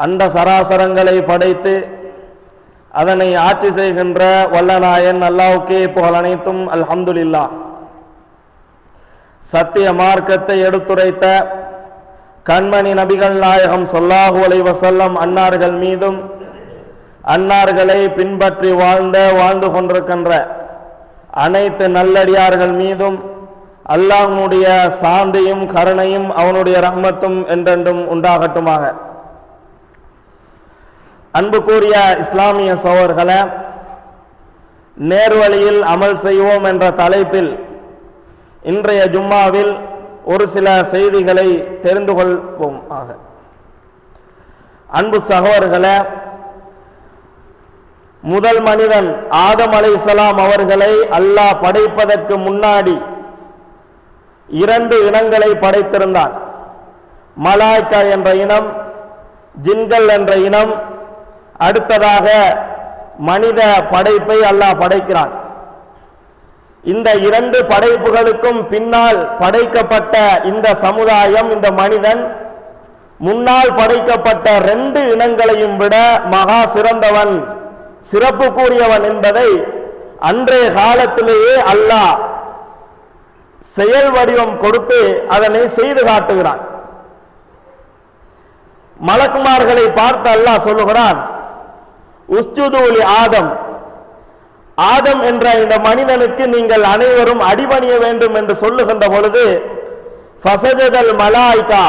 அண்ட சராசரங்களை படைத்து அதனை ஆட்சி செய்கின்ற வல்லநாயன் அல்லாஹ்வுக்கே புகழ் அனைத்தும். அல்ஹம்துலில்லாஹ். சத்திய மார்க்கத்தை எடுத்துரைத்த கண்மணி நபிகள் நாயகம் ஸல்லல்லாஹு அலைஹி வஸல்லம் அன்னார்கள் மீதும் அன்னார்களை பின்பற்றி வாழ்ந்து கொண்டிருக்கின்ற அனைத்து நல்லடியார்கள் மீதும் அல்லாஹ்வுடைய சாந்தியும் கருணையும் அவனுடைய ரஹ்மத்தும் என்றென்றும் உண்டாகட்டுமாக. அன்புக்குரிய இஸ்லாமிய சகோதரர்களே, நேர்வழியில் அமல் செய்வோம் என்ற தலைப்பில் இன்றைய ஜும்மாவில் ஒரு சில செய்திகளை தெரிந்து கொள்வோம். அன்பு சகோதரர்களே, முதல் மனிதன் ஆதம் அலைஹிஸ்ஸலாம் அவர்களை அல்லாஹ் படைப்பதற்கு முன்னாடி 2 இனங்களை படைத்திருந்தான். மலாய்க்கா என்ற இனம், ஜின்கள் என்ற இனம். அடுத்ததாக மனித படைப்பை அல்லாஹ் படைக்கிறான். இந்த 2 படைப்புகளுக்கும் பின்னால் படைக்கப்பட்ட இந்த சமுதாயம், இந்த மனிதன் முன்னால் படைக்கப்பட்ட 2 இனங்களையும் விட மகா சிறந்தவன், சிறப்புக்குரியவன் என்பதை அன்றைய காலத்திலேயே அல்லாஹ் செயல் வடிவம் கொடுத்து அதனை செய்து காட்டுகிறான். மலக்குமார்களை பார்த்து அல்லாஹ் சொல்லுகிறான், உஸ்ஜுது லி ஆதம், ஆதம் என்ற இந்த மனிதனுக்கு நீங்கள் அனைவரும் அடிபணிய வேண்டும் என்று சொல்லுகின்ற பொழுது, ஃபஸஜதல் மலாயிகா,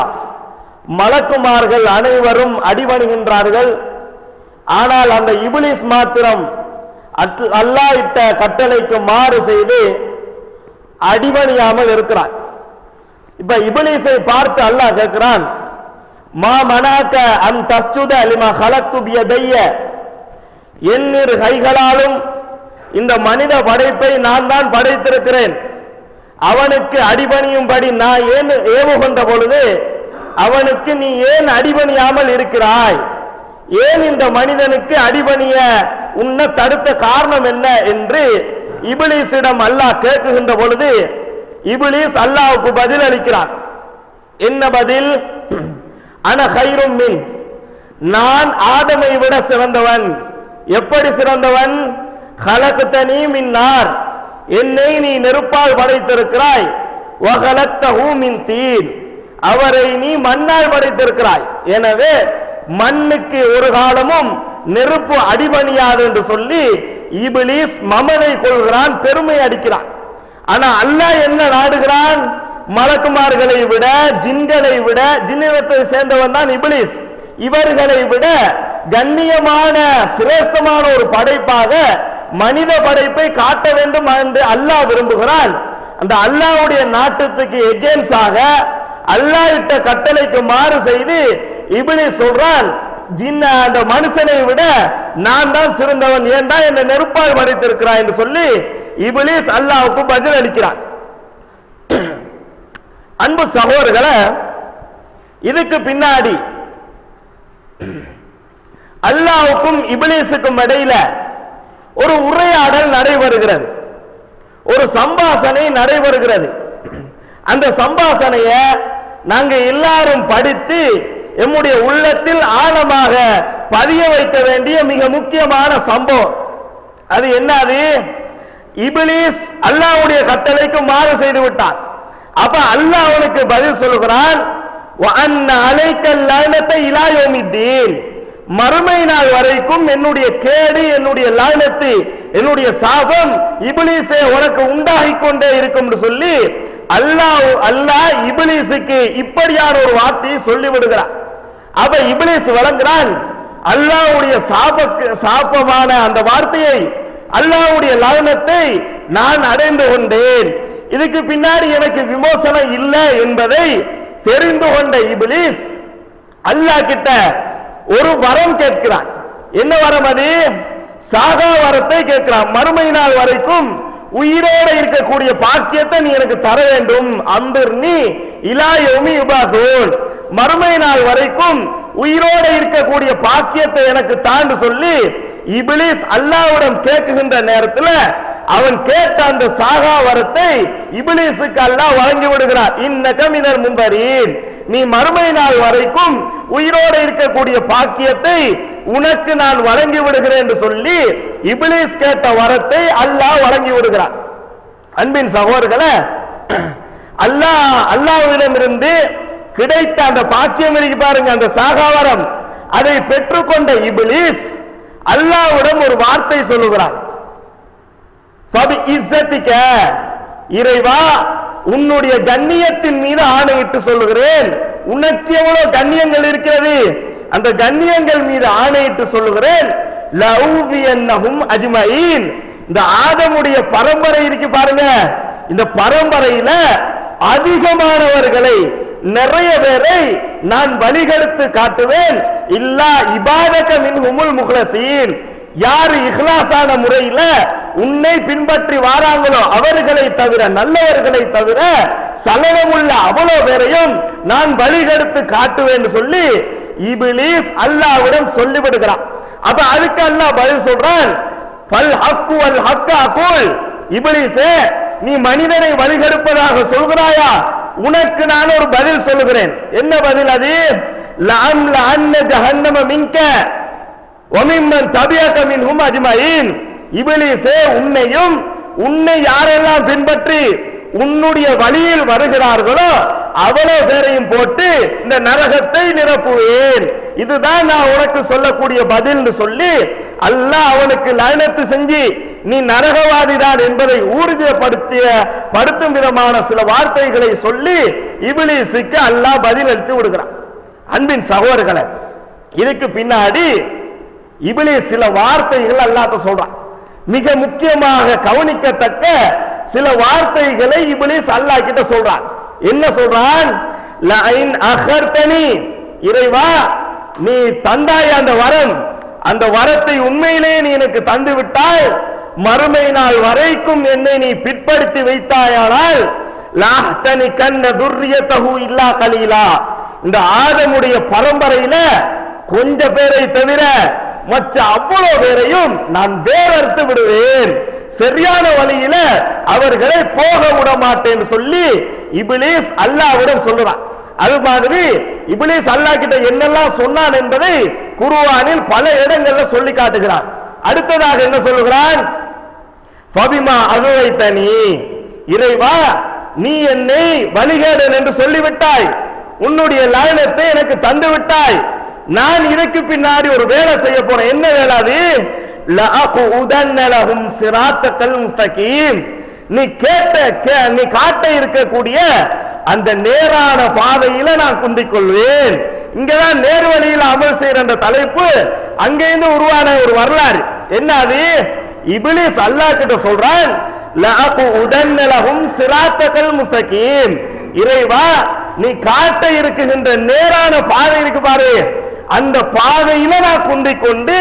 மலக்குமார்கள் அனைவரும் அடிபணிகின்றார்கள். ஆனால் அந்த இப்லீஸ் மாத்திரம் அல்லாஹ் இட்ட கட்டளைக்கு மாறு செய்து அடிபணியாமல் இருக்கிறான். இப்ப இப்லீஸை பார்த்து அல்லாஹ் கேட்கிறான், மா மனாக அன் தஸ்ஜுத லிமா கலக்து பியதைய, என்னிரு கைகளாலும் இந்த மனித படைப்பை நான் தான் படைத்திருக்கிறேன், அவனுக்கு அடிபணியும்படி நான் ஏன் ஏவுகின்ற பொழுது அவனுக்கு நீ ஏன் அடிபணியாமல் இருக்கிறாய், ஏன் இந்த மனிதனுக்கு அடிபணிய உன்னை தடுத்த காரணம் என்ன என்று இப்லீஸிடம் அல்லாஹ் கேட்குகின்ற பொழுது இப்லீஸ் அல்லாஹ்வுக்கு பதில் அளிக்கிறான். என்ன பதில்? அன கைரும் மின், நான் ஆதமை விட சிறந்தவன். எப்படி சிறந்தவன்? கலக்தனி மின் நார், என்னை நீ நெருப்பால் படைத்திருக்கிறாய். வகலக்தஹு மின் தீன், அவரை நீ மண்ணால் படைத்திருக்கிறாய். எனவே மண்ணுக்கு ஒரு காலமும் நெருப்பு அடிபணியாது என்று சொல்லி இப்லீஸ் மமதை கொள்கிறான், பெருமை அடிக்கிறான். ஆனா அல்லாஹ் என்ன நாடுகிறான்? மலக்குமார்களை விட, ஜின்களை விட, ஜின்னினத்தை சேர்ந்தவன் தான் இப்லீஸ், இவர்களை விட கண்ணியமான சிரேஷ்டமான ஒரு படைப்பாக மனித படைப்பை காட்ட வேண்டும் என்று அல்லாஹ் விரும்புகிறான். அந்த அல்லாஹ்வுடைய நாட்டத்துக்கு எகேன்ஸ்டாக அல்லாஹ் இட்ட கட்டளைக்கு மாறு செய்து இப்லீஸ் சொல்றான், ஜின்ன அந்த மனுஷனை விட நான் தான் சிறந்தவன், ஏன்டா என்ன நெருப்பால் படைத்திருக்கிறாய் என்று சொல்லி இப்லீஸ் அல்லாஹ்வுக்கு பதில் அளிக்கிறான். அன்பு சகோதரர்களே, இதுக்கு பின்னாடி அல்லாஹ்வுக்கும் இப்லீஸுக்கும் இடையில ஒரு உரையாடல் நடைபெறுகிறது, ஒரு சம்பாஷணை நடைபெறுகிறது. அந்த சம்பாஷணைய நாங்க எல்லாரும் படித்து எம்முடைய உள்ளத்தில் ஆழமாக பதிய வைக்க வேண்டிய மிக முக்கியமான சம்பவம். அது என்னது? இப்லீஸ் அல்லாஹ்வுடைய கட்டளைக்கு மாறு செய்து விட்டான். அப்ப அல்லாஹ் அவனுக்கு பதில் சொல்லுகிறான், வஅன்ன அலைக்கல் லஅனத இலா யௌமித்தீன், மறுமை நாள் வரைக்கும் என்னுடைய கேடு, என்னுடைய லானத்து, என்னுடைய சாபம் இப்லீஸே உனக்கு உண்டாகிக் கொண்டே இருக்கும் என்று சொல்லி அல்லாஹ் இப்லீஸுக்கு இப்படியான ஒரு வார்த்தையை சொல்லி விடுகிறான். அப்ப இப்லீஸ் வழங்குகிறான், அல்லாஹ்வுடைய சாபமான அந்த வார்த்தையை, அல்லாஹ்வுடைய லானத்தை நான் அடைந்து கொண்டேன், இதுக்கு பின்னாடி எனக்கு விமோசனம் இல்லை என்பதை தெரிந்து கொண்ட இப்லீஸ் அல்லாஹ் கிட்ட ஒரு வரம் கேட்கிறான். என்ன வரம் அது? சாகா வரத்தை கேட்கிறான். மறுமை நாள் வரைக்கும் உயிரோடு இருக்கக்கூடிய பாக்கியத்தை நீ எனக்கு தர வேண்டும். அம்பிர்னி இலா யௌமி யுபாஸூன், மறுமை நாள் வரைக்கும் உயிரோடு இருக்கக்கூடிய பாக்கியத்தை எனக்கு தாண்டு சொல்லி இப்லீஸ் அல்லாஹ்விடம் கேட்கின்ற நேரத்தில் அவன் கேட்ட அந்த சாகா வரத்தை இப்லீஸுக்கு அல்லாஹ் வழங்கி விடுகிறார். இன்னக மினல் முன்தரீன், நீ மறுமை நாள் வரைக்கும் உயிரோடு இருக்கக்கூடிய பாக்கியத்தை உனக்கு நான் வழங்கி விடுகிறேன் என்று சொல்லி இப்லீஸ் கேட்ட வரத்தை அல்லாஹ் வழங்கி விடுகிறார். அன்பின் சகோதரர்களே, அல்லாஹ்விடமிருந்து கிடைத்த அந்த பாக்கியம் இருக்கு பாருங்க, அந்த சாகாவரம், அதை பெற்றுக்கொண்ட இப்லீஸ் அல்லாஹ்விடம் ஒரு வார்த்தை சொல்லுகிறார். இறைவா, உன்னுடைய கண்ணியத்தின் மீது ஆணையிட்டு சொல்லுகிறேன், உனக்கு எவ்வளவு கண்ணியங்கள் இருக்கிறது, அந்த கண்ணியங்கள் மீது ஆணையிட்டு சொல்லுகிறேன், லௌவியன்னஹும் அஜ்மஈன். இந்த ஆதமுடைய பரம்பரை இருக்கு பாருங்க, இந்த பரம்பரையில அதிகமானவர்களை, நிறைய பேரை நான் வழிகெடுத்து காட்டுவேன். இல்லா இபாதக மின்ஹுமுல் முக்லசீன். யாரு இஹ்லாஸான முறையில உன்னை பின்பற்றி வாராங்களோ அவர்களை தவிர, நல்லவர்களை தவிர சலனமுள்ள அவ்வளவு பேரையும் நான் வழிகெடுத்து காட்டுவேன் சொல்லி இப்லீஸ் அல்லாஹ்விடம் சொல்லிவிடுகிறான். அப்ப அதுக்கு அல்லாஹ் பதில் சொல்றான், ஃபல் ஹக்கு வல் ஹக்க அகூல். இப்லீஸே, நீ மனிதனை வழிகெடுப்பதாக சொல்கிறாயா? உனக்கு நான் ஒரு பதில் சொல்லுகிறேன். என்ன பதில் அது? லஅம்ல அன்ன ஜஹன்னம மின்க வமிம்மன் தபியக மின்ஹும் அஜ்மஈன். இப்லீஸே, உன்னையும் உன்னை யாரெல்லாம் பின்பற்றி உன்னுடைய வழியில் வருகிறார்களோ அவ்வளவு பேரையும் போட்டு இந்த நரகத்தை நிரப்புவேன். இதுதான் நான் உனக்கு சொல்லக்கூடிய பதில் சொல்லி அல்லாஹ் அவனுக்கு லஅனத்து செஞ்சு நீ நரகவாதிதான் என்பதை ஊர்ஜிதப்படுத்தும் விதமான சில வார்த்தைகளை சொல்லி இப்லீஸுக்கு அல்லாஹ் பதில் அளித்து விடுகிறான். அன்பின் சகோதரர்களே, இதுக்கு பின்னாடி இப்லீஸ் சில வார்த்தைகள் அல்லாஹ்ட்ட சொல்றான். மிக முக்கியமாக கவனிக்கத்தக்க சில வார்த்தைகளை இப்லீஸ் அல்லாஹ் கிட்ட சொல்றான். என்ன சொல்றான்? லஇன் அஹர்தனி, இறைவா, நீ தந்தாய் அந்த வரம், அந்த வரத்தை உண்மையிலே நீ எனக்கு தந்து விட்டால், மறுமை நாள் வரைக்கும் என்னை நீ பிற்படுத்தி வைத்தாயானால், லாஹ்தனி கன்ன துர்ரியதஹு இல்லா கலீலா. இந்த ஆதமுடைய பரம்பரையில கொஞ்ச பேரை தவிர மற்ற அவ்வளவு பேரையும் நான் வேறறுத்து விடுவேன், சரியான வழியில அவர்களை போக விட மாட்டேன்னு சொல்லி இப்லீஸ் அல்லாஹ்விடம் சொல்றான். அது மாதிரி இப்லீஸ் அல்லாஹ் கிட்ட என்னெல்லாம் சொன்னான் என்பதை குர்ஆனில் பல இடங்கள்ல சொல்லி காட்டுகிறான். அடுத்ததாக என்ன சொல்லுகிறான்? ஃபபிமா அகுவைத்தனி, இறைவா, நீ என்னை வழிகேடன் என்று சொல்லிவிட்டாய், உன்னுடைய லஅனத்தை எனக்கு தந்து விட்டாய். நான் இதற்கு பின்னாடி ஒரு வேலை செய்ய போறேன். என்ன வேலை அது? லஅகுதன்ன லஹும் சிராத்தல் முஸ்தகீம். நீ காட்ட இருக்கக்கூடிய அந்த நேரான பாதையில நான் குந்திக் கொள்வேன். இங்கதான் நேர்வழியில் அமல் செய்யற அந்த தலைப்பு அங்கிருந்து உருவான ஒரு வரலாறு. என்ன அது? இப்லீஸ் அல்லாஹ் கிட்ட சொல்றான், லஅகுதன்ன லஹும் சிராத்தல் முஸ்தகீம். இறைவா, நீ காட்ட இருக்குகின்ற நேரான பாதை இருக்கு பாரு, அந்த பாதையில நான் குந்திக் கொண்டு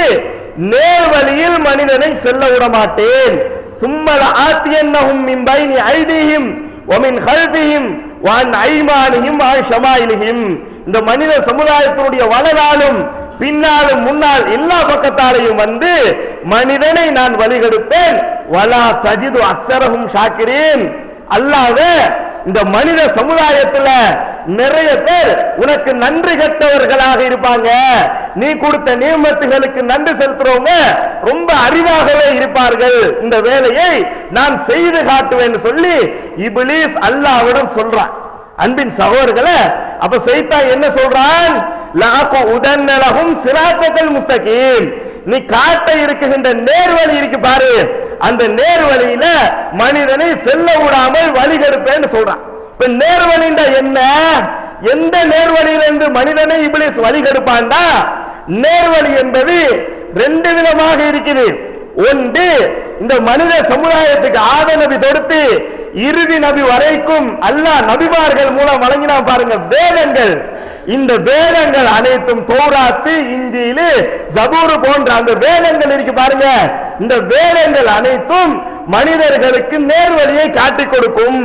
நேர்வழியில் மனிதனை செல்ல விட மாட்டேன். சும்மல ஆத்தியன்னஹும் மின் பைனி ஐதீஹிம் வ மின் கல்பிஹிம் வ அன் ஐமானிஹிம் வ ஷமாயிலிஹிம். இந்த மனித சமுதாயத்தினுடைய வலதாலும் பின்னாலும் முன்னால் எல்லா பக்கத்தாலையும் வந்து மனிதனை நான் வழிகெடுப்பேன். வலா தஜிது அக்ஸரஹும் ஷாக்கிரீன். அல்லாஹ்வே, இந்த மனித சமுதாயத்துல நிறைய பேர் உனக்கு நன்றி கெட்டவர்களாக இருப்பாங்க. நீ கொடுத்த நியமத்துகளுக்கு நன்றி செலுத்துறவங்க ரொம்ப அறிவாகவே இருப்பார்கள். இந்த வேலையை நான் செய்து காட்டுவேன் சொல்லி இப்லீஸ் அல்லாஹ்விடம் சொல்றான். அன்பின் சகோதரர்களே, அப்ப சைத்தான் என்ன சொல்றான்? லஅகுதன்ன லஹும் சிராத்தல் முஸ்தகீம். நீ காட்ட இருக்குகின்ற நேர்வழி இருக்கு பாரு, அந்த நேர்வழியில மனிதனை செல்ல விடாமல் வழிகெடுப்பேன்னு சொல்றான். இப்ப நேர்வழிண்டா என்ன? எந்த நேர்வழியிலிருந்து மனிதனை இப்லீஸ் வழிகெடுப்பான்டா? நேர்வழி என்பது ரெண்டு விதமாக இருக்குது. ஒன்று, இந்த மனித சமுதாயத்துக்கு ஆத நபி தொடுத்து இறுதி நபி வரைக்கும் அல்லாஹ் நபிமார்கள் மூலம் வழங்கினான் பாருங்க வேதங்கள். இந்த வேதங்கள் அனைத்தும் தௌராத்து, இஞ்சில், ஜபூர் போன்ற அந்த வேதங்கள் இருக்கு பாருங்க. இந்த வேதங்கள் அனைத்தும் மனிதர்களுக்கு நேர்வழியை காட்டிக் கொடுக்கும்.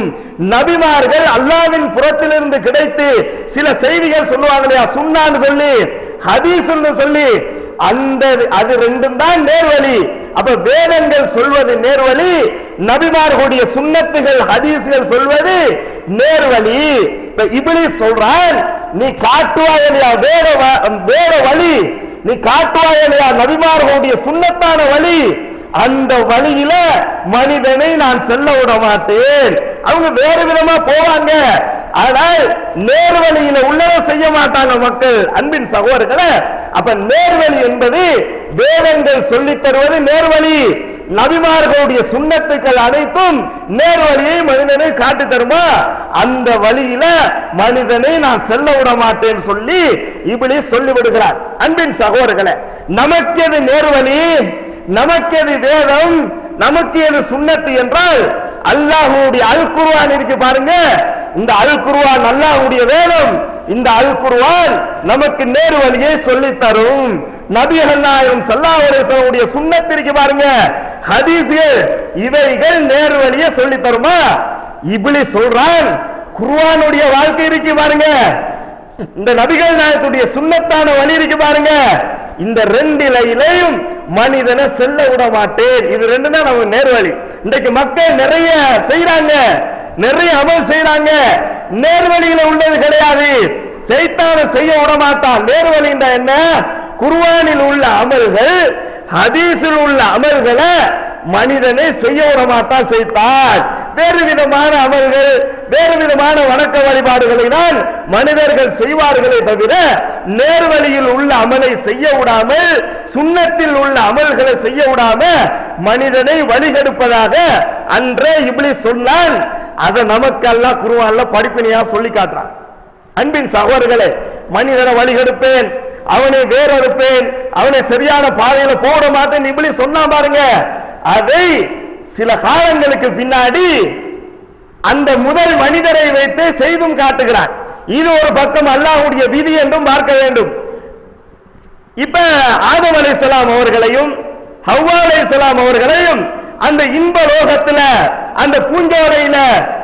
நபிமார்கள் அல்லாஹ்வின் புறத்திலிருந்து கிடைத்து சில செய்திகள் சொல்லுவாங்க இல்லையா, சுன்னான்னு சொல்லி, ஹதீஸ்னு சொல்லி, அந்த அது ரெண்டும் தான் நேர்வழி. அப்ப வேதங்கள் சொல்வது நேர்வழி, நபிமார்களுடைய சுன்னத்துகள் ஹதீஸ்கள் சொல்வது நேர்வழி. இப்லீஸ் சொல்றான், நீ காட்டுவாய் இல்லையா வேற வழி, நீ காட்டுவாய் இல்லையா நபிமார்களுடைய சுன்னத்தான வழி, அந்த வழியில மனிதனை நான் செல்ல விட மாட்டேன். அவங்க வேறு விதமா போவாங்க, ஆனால் நேர்வழியில உள்ளதை செய்ய மாட்டாங்க மக்கள். அன்பின் சகோதரர்களே, அப்ப நேர்வழி என்பது வேதங்கள் சொல்லித் தருவது நேர்வழி. நபிமார்களுடைய சுன்னத்துக்கள் அனைத்தும் நேர்வழியை மனிதனை காட்டி தருமா, அந்த வழியில மனிதனை நான் செல்ல விட மாட்டேன் சொல்லி இப்லீஸ் சொல்லிவிடுகிறார். அன்பின் சகோதரர்களே, நமக்கு எது நேர்வழி, நமக்கு எது வேதம், நமக்கு எது சுன்னத்து என்றால் அல்லாஹ்வுடைய அல் குர்ஆன் இருக்கு பாருங்க. இந்த அல் குர்ஆன் அல்லாஹ்வுடைய வேதம். இந்த அல் குர்ஆன் நமக்கு நேர்வழியை சொல்லித் தரும். நபிகள் நாயகம் ஸல்லல்லாஹு அலைஹி வஸல்லம் சுன்னத் இருக்கு பாருங்க, ஹதீஸ்கள், இவைகள் நேர்வழியை சொல்லித் தருமா? இப்லீஸ் சொல்றான் குர்ஆனுடைய வாழ்க்கை இருக்கு பாருங்க, இந்த நபிகள் நாயகத்துடைய சுன்னத்தான வழி இருக்கு பாருங்க, இந்த ரெண்டிலையும் மனிதனை செல்ல விட மாட்டேன். இது ரெண்டு தான் நம்ம நேர்வழி. இன்றைக்கு மக்கள் நிறைய செய்யறாங்க, நிறைய அமல் செய்யறாங்க, நேர்வழியில உள்ளது கிடையாது. சைத்தான செய்ய விட மாட்டான். நேர்வழி என்ன? குர்ஆனில் உள்ள அமல்கள், ஹதீஸில் உள்ள அமல்களை மனிதனை செய்ய விட மாட்டான் சைத்தான். வேறு விதமான அமல்கள், வேறு விதமான வணக்க வழிபாடுகளை தான் மனிதர்கள் செய்வார்களே தவிர நேர்வழியில் உள்ள அமலை செய்ய விடாமல், சுன்னத்தில் உள்ள அமல்களை செய்ய விடாம மனிதனை வழிகெடுப்பதாக அன்றே இப்லீஸ் சொன்னான். அதை நமக்கு அல்லாஹ் குர்ஆன்ல படிப்பினையா சொல்லி காட்டுறான். அன்பின் சகோதரர்களே, மனிதனை வழிகெடுப்பேன், அவனை வேறறுப்பேன், அவனை சரியான பாதையில போட மாட்டேன் இப்லீஸ் சொன்னா பாருங்க. அதை சில காலங்களுக்கு பின்னாடி அந்த முதல் மனிதரை வைத்து செய்தும் காட்டுகிறார். இது ஒரு பக்கம் அல்லாஹ்வுடைய விதி என்றும் பார்க்க வேண்டும். இப்ப ஆதம் அலைஹிஸ்ஸலாம் அவர்களையும் ஹவ்வா அலைஹிஸ்ஸலாம் அவர்களையும் அந்த இன்ப லோகத்துல அந்த பூஞ்சோலையில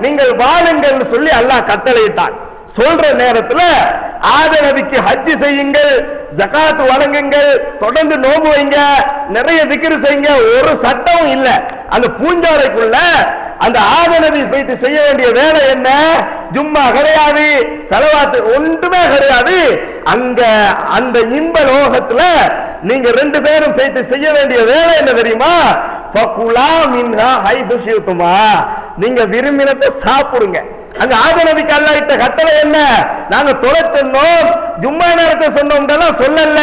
நீங்கள் வாழுங்கள் சொல்லி அல்லாஹ் கட்டளையிட்டான். சொல்ற நேரத்துல ஆதம் நபிக்கு ஹஜ் செய்யுங்கள், ஜகாத் வழங்குங்கள், தொடர்ந்து நோன்பு வைங்க, நிறைய திக்ர் செய்யுங்க, ஒரு சட்டமும் இல்ல. அந்த பூஞ்சோலைக்குள்ள அந்த ஆதம் நபி போயிட்டு செய்ய வேண்டிய வேலை என்ன? ஜும்மா கிடையாது, ஸலவாத் ஒன்றுமே கிடையாது. அங்க அந்த இன்ப லோகத்துல நீங்க ரெண்டு பேரும் போயிட்டு செய்ய வேண்டிய வேலை என்ன தெரியுமா? ஃபகுலா மின்ஹா ஹைது ஷிதுமா, நீங்க விரும்பினதை சாப்பிடுங்க. அங்க ஆதம் நபிக்கு அல்லாஹ் இட்ட கட்டளை என்ன? நாங்க தொலை சொன்னோம், ஜும்மா நேரத்தை சொன்னோம் சொல்லல.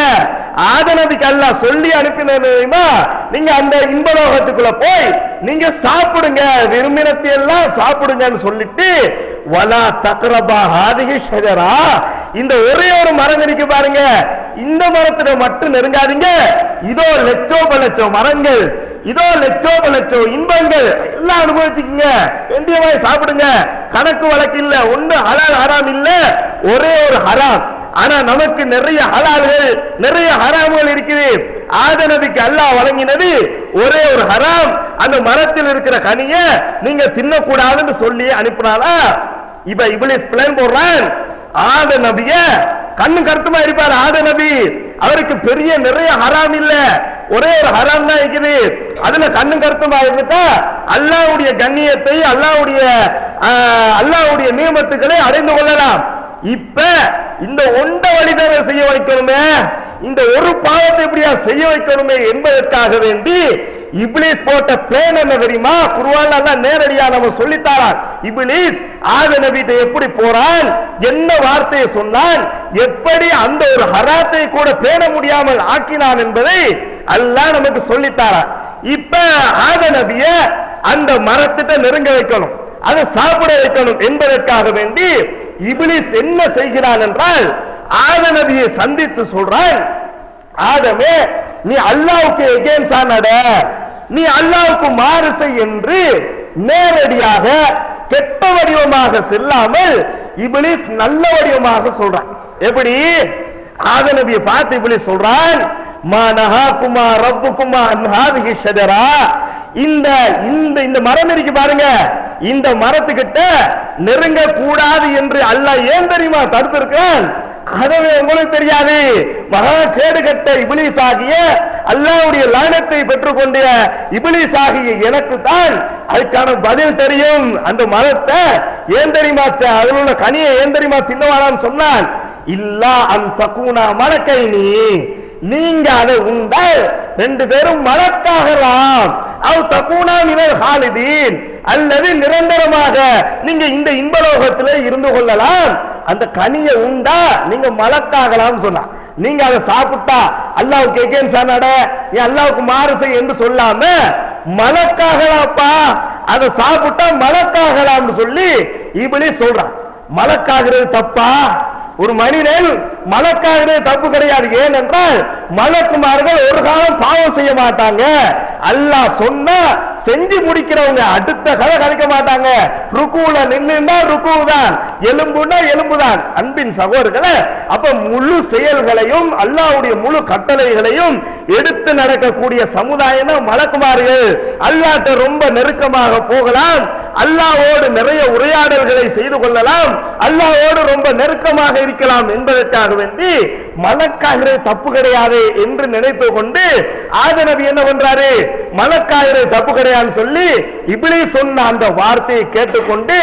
ஆதம் நபிக்கு அல்லாஹ் சொல்லி அனுப்பினது தெரியுமா? நீங்க அந்த இன்பலோகத்துக்குள்ள போய் நீங்க சாப்பிடுங்க, விரும்பினத்தை எல்லாம் சாப்பிடுங்கன்னு சொல்லிட்டு வலா தக்ரபா ஹாதிஹி ஷஜரா, இந்த ஒரே ஒரு மரம் இருக்கு பாருங்க, இந்த மரத்துல மட்டும் நெருங்காதீங்க. இதோ லட்சோப லட்சம் மரங்கள், இதோ லட்சோப லட்சம் இன்பங்கள் எல்லாம் அனுபவிச்சுக்கீங்க, வேண்டியவாய் சாப்பிடுங்க, கணக்கு வழக்கு இல்ல, ஒன்று ஹலால் ஹராம் இல்ல, ஒரே ஒரு ஹராம். ஆனா நமக்கு நிறைய ஹலால்கள், நிறைய ஹராம்கள் இருக்குது. ஆதம் நபிக்கு அல்லாஹ் வழங்கினது ஒரே ஒரு ஹராம், அந்த மரத்தில் இருக்கிற கனிய நீங்க தின்னக்கூடாதுன்னு சொல்லி அனுப்பினாலா? இப்ப இப்லீஸ் பிளான் போடுறான். ஆதம் நபிய கண்ணு கருத்துமா இருப்பார் ஆதம் நபி, அவருக்கு பெரிய நிறைய ஹராம் இல்ல, ஒரே ஒரு ஹராம் தான் இருக்குது. அதுல கண்ணு கருத்துமா இருந்துட்டா அல்லாஹ்வுடைய கண்ணியத்தை, அல்லாஹ்வுடைய நியமத்துக்களை அடைந்து கொள்ளலாம். இப்ப இந்த ஒண்ட வழிதர செய்ய வைக்கணுமே, இந்த ஒரு பாவத்தை எப்படியா செய்ய வைக்கணுமே என்பதற்காக வேண்டி இப்லீஸ் போட்ட பிளான் என்ன தெரியுமா? குர்ஆன்ல அல்லாஹ் நேரடியா நம்ம சொல்லித்தாரான். இப்லீஸ் ஆதம் நபிட்ட எப்படி போறான், என்ன வார்த்தையை சொன்னான், எப்படி அந்த ஒரு ஹராத்தை கூட பேண முடியாமல் ஆக்கினான் என்பதை அல்லாஹ் நமக்கு சொல்லித்தாரான். இப்ப ஆதம் நபிய அந்த மரத்திட்ட நெருங்க வைக்கணும், அதை சாப்பிட வைக்கணும் என்பதற்காக வேண்டி இப்லீஸ் என்ன செய்கிறான் என்றால், ஆதம் நபியை சந்தித்து சொல்றான், ஆதமே நீ அல்லாஹ்வுக்கு எகென்ஸ்டா நட, நீ அல்லாஹ்வுக்கு மாறு செய் என்று நேரடியாக கெட்ட வடிவமாக செல்லாமல் இப்லீஸ் நல்ல வடிவமாக சொல்றான். எப்படி? ஆதம் நபியை பார்த்து இப்லீஸ் சொல்றான், மா நஹாகுமா ரப்புகுமா அன் ஹாதிஹி ஷஜரா, இந்த இந்த மரம் இருக்கு பாருங்க, இந்த மரத்துக்கிட்ட நெருங்க கூடாது என்று அல்லாஹ் ஏன் தெரியுமா தடுத்திருக்கான்? அதுவே உங்களுக்கு தெரியாது. மகா கேடு கட்ட இப்லீஸ் ஆகிய அல்லாஹ்வுடைய லானத்தை பெற்றுக்கொண்ட இப்லீஸ் ஆகிய எனக்கு தான் அதுக்கான பதில் தெரியும். அந்த மரத்தை ஏன் தெரியுமா, அதில் உள்ள கனியை ஏன் தெரியுமா தின்னவானான்னு சொன்னான்? இல்லா அன் தகுனா மலக்கைனி, நீங்க அதை உண்டால் ரெண்டு பேரும் மலக்காகலாம். அவ் தகுனா மினல் ஹாலிதீன், அல்லது நிரந்தரமாக நீங்க இந்த இன்பலோகத்திலே இருந்து கொள்ளலாம். அந்த கனியை உண்டா நீங்க மலக்காகலாம் சொன்னா, நீங்க அதை சாப்பிட்டா அல்லாவுக்கு எகேன்ஸ்டா நட, அல்லாவுக்கு மாறு செய் என்று சொல்லாம மலக்காகலாப்பா, அதை சாப்பிட்டா மலக்காகலாம்னு சொல்லி இப்ளீஸ் சொல்றான். மலக்காகிறது தப்பா? ஒரு மனிதன் மலக்காகிறது தப்பு கிடையாது. ஏனென்றால் மலக்குமார்கள் ஒரு காலம் பாவம் செய்ய மாட்டாங்க. அல்லாஹ் சொன்னா செஞ்சு முடிக்கிறவங்க, அடுத்த கதை கழிக்க மாட்டாங்க. ருக்குல நின்னுண்டா ருக்கு தான், எலும்புனா எலும்புதான். அன்பின் சகோதரர்களே, அப்ப முழு செயல்களையும் அல்லாஹ்வுடைய முழு கட்டளைகளையும் எடுத்து நடக்கக்கூடிய சமுதாயம் மலக்குமார்கள். அல்லாஹ்ட்ட ரொம்ப நெருக்கமாக போகலாம், அல்லாஹ்வோடு நிறைய உரையாடல்களை செய்து கொள்ளலாம், அல்லாஹ்வோடு ரொம்ப நெருக்கமாக இருக்கலாம் என்பதற்காக வேண்டி மலக்காகிறது தப்பு கிடையாது என்று நினைத்து கொண்டு ஆதம் நபி என்ன பண்றாரு, மலக்காகிறது தப்பு கிடையாதுன்னு சொல்லி இப்ளீஸ் சொன்ன அந்த வார்த்தையை கேட்டுக்கொண்டு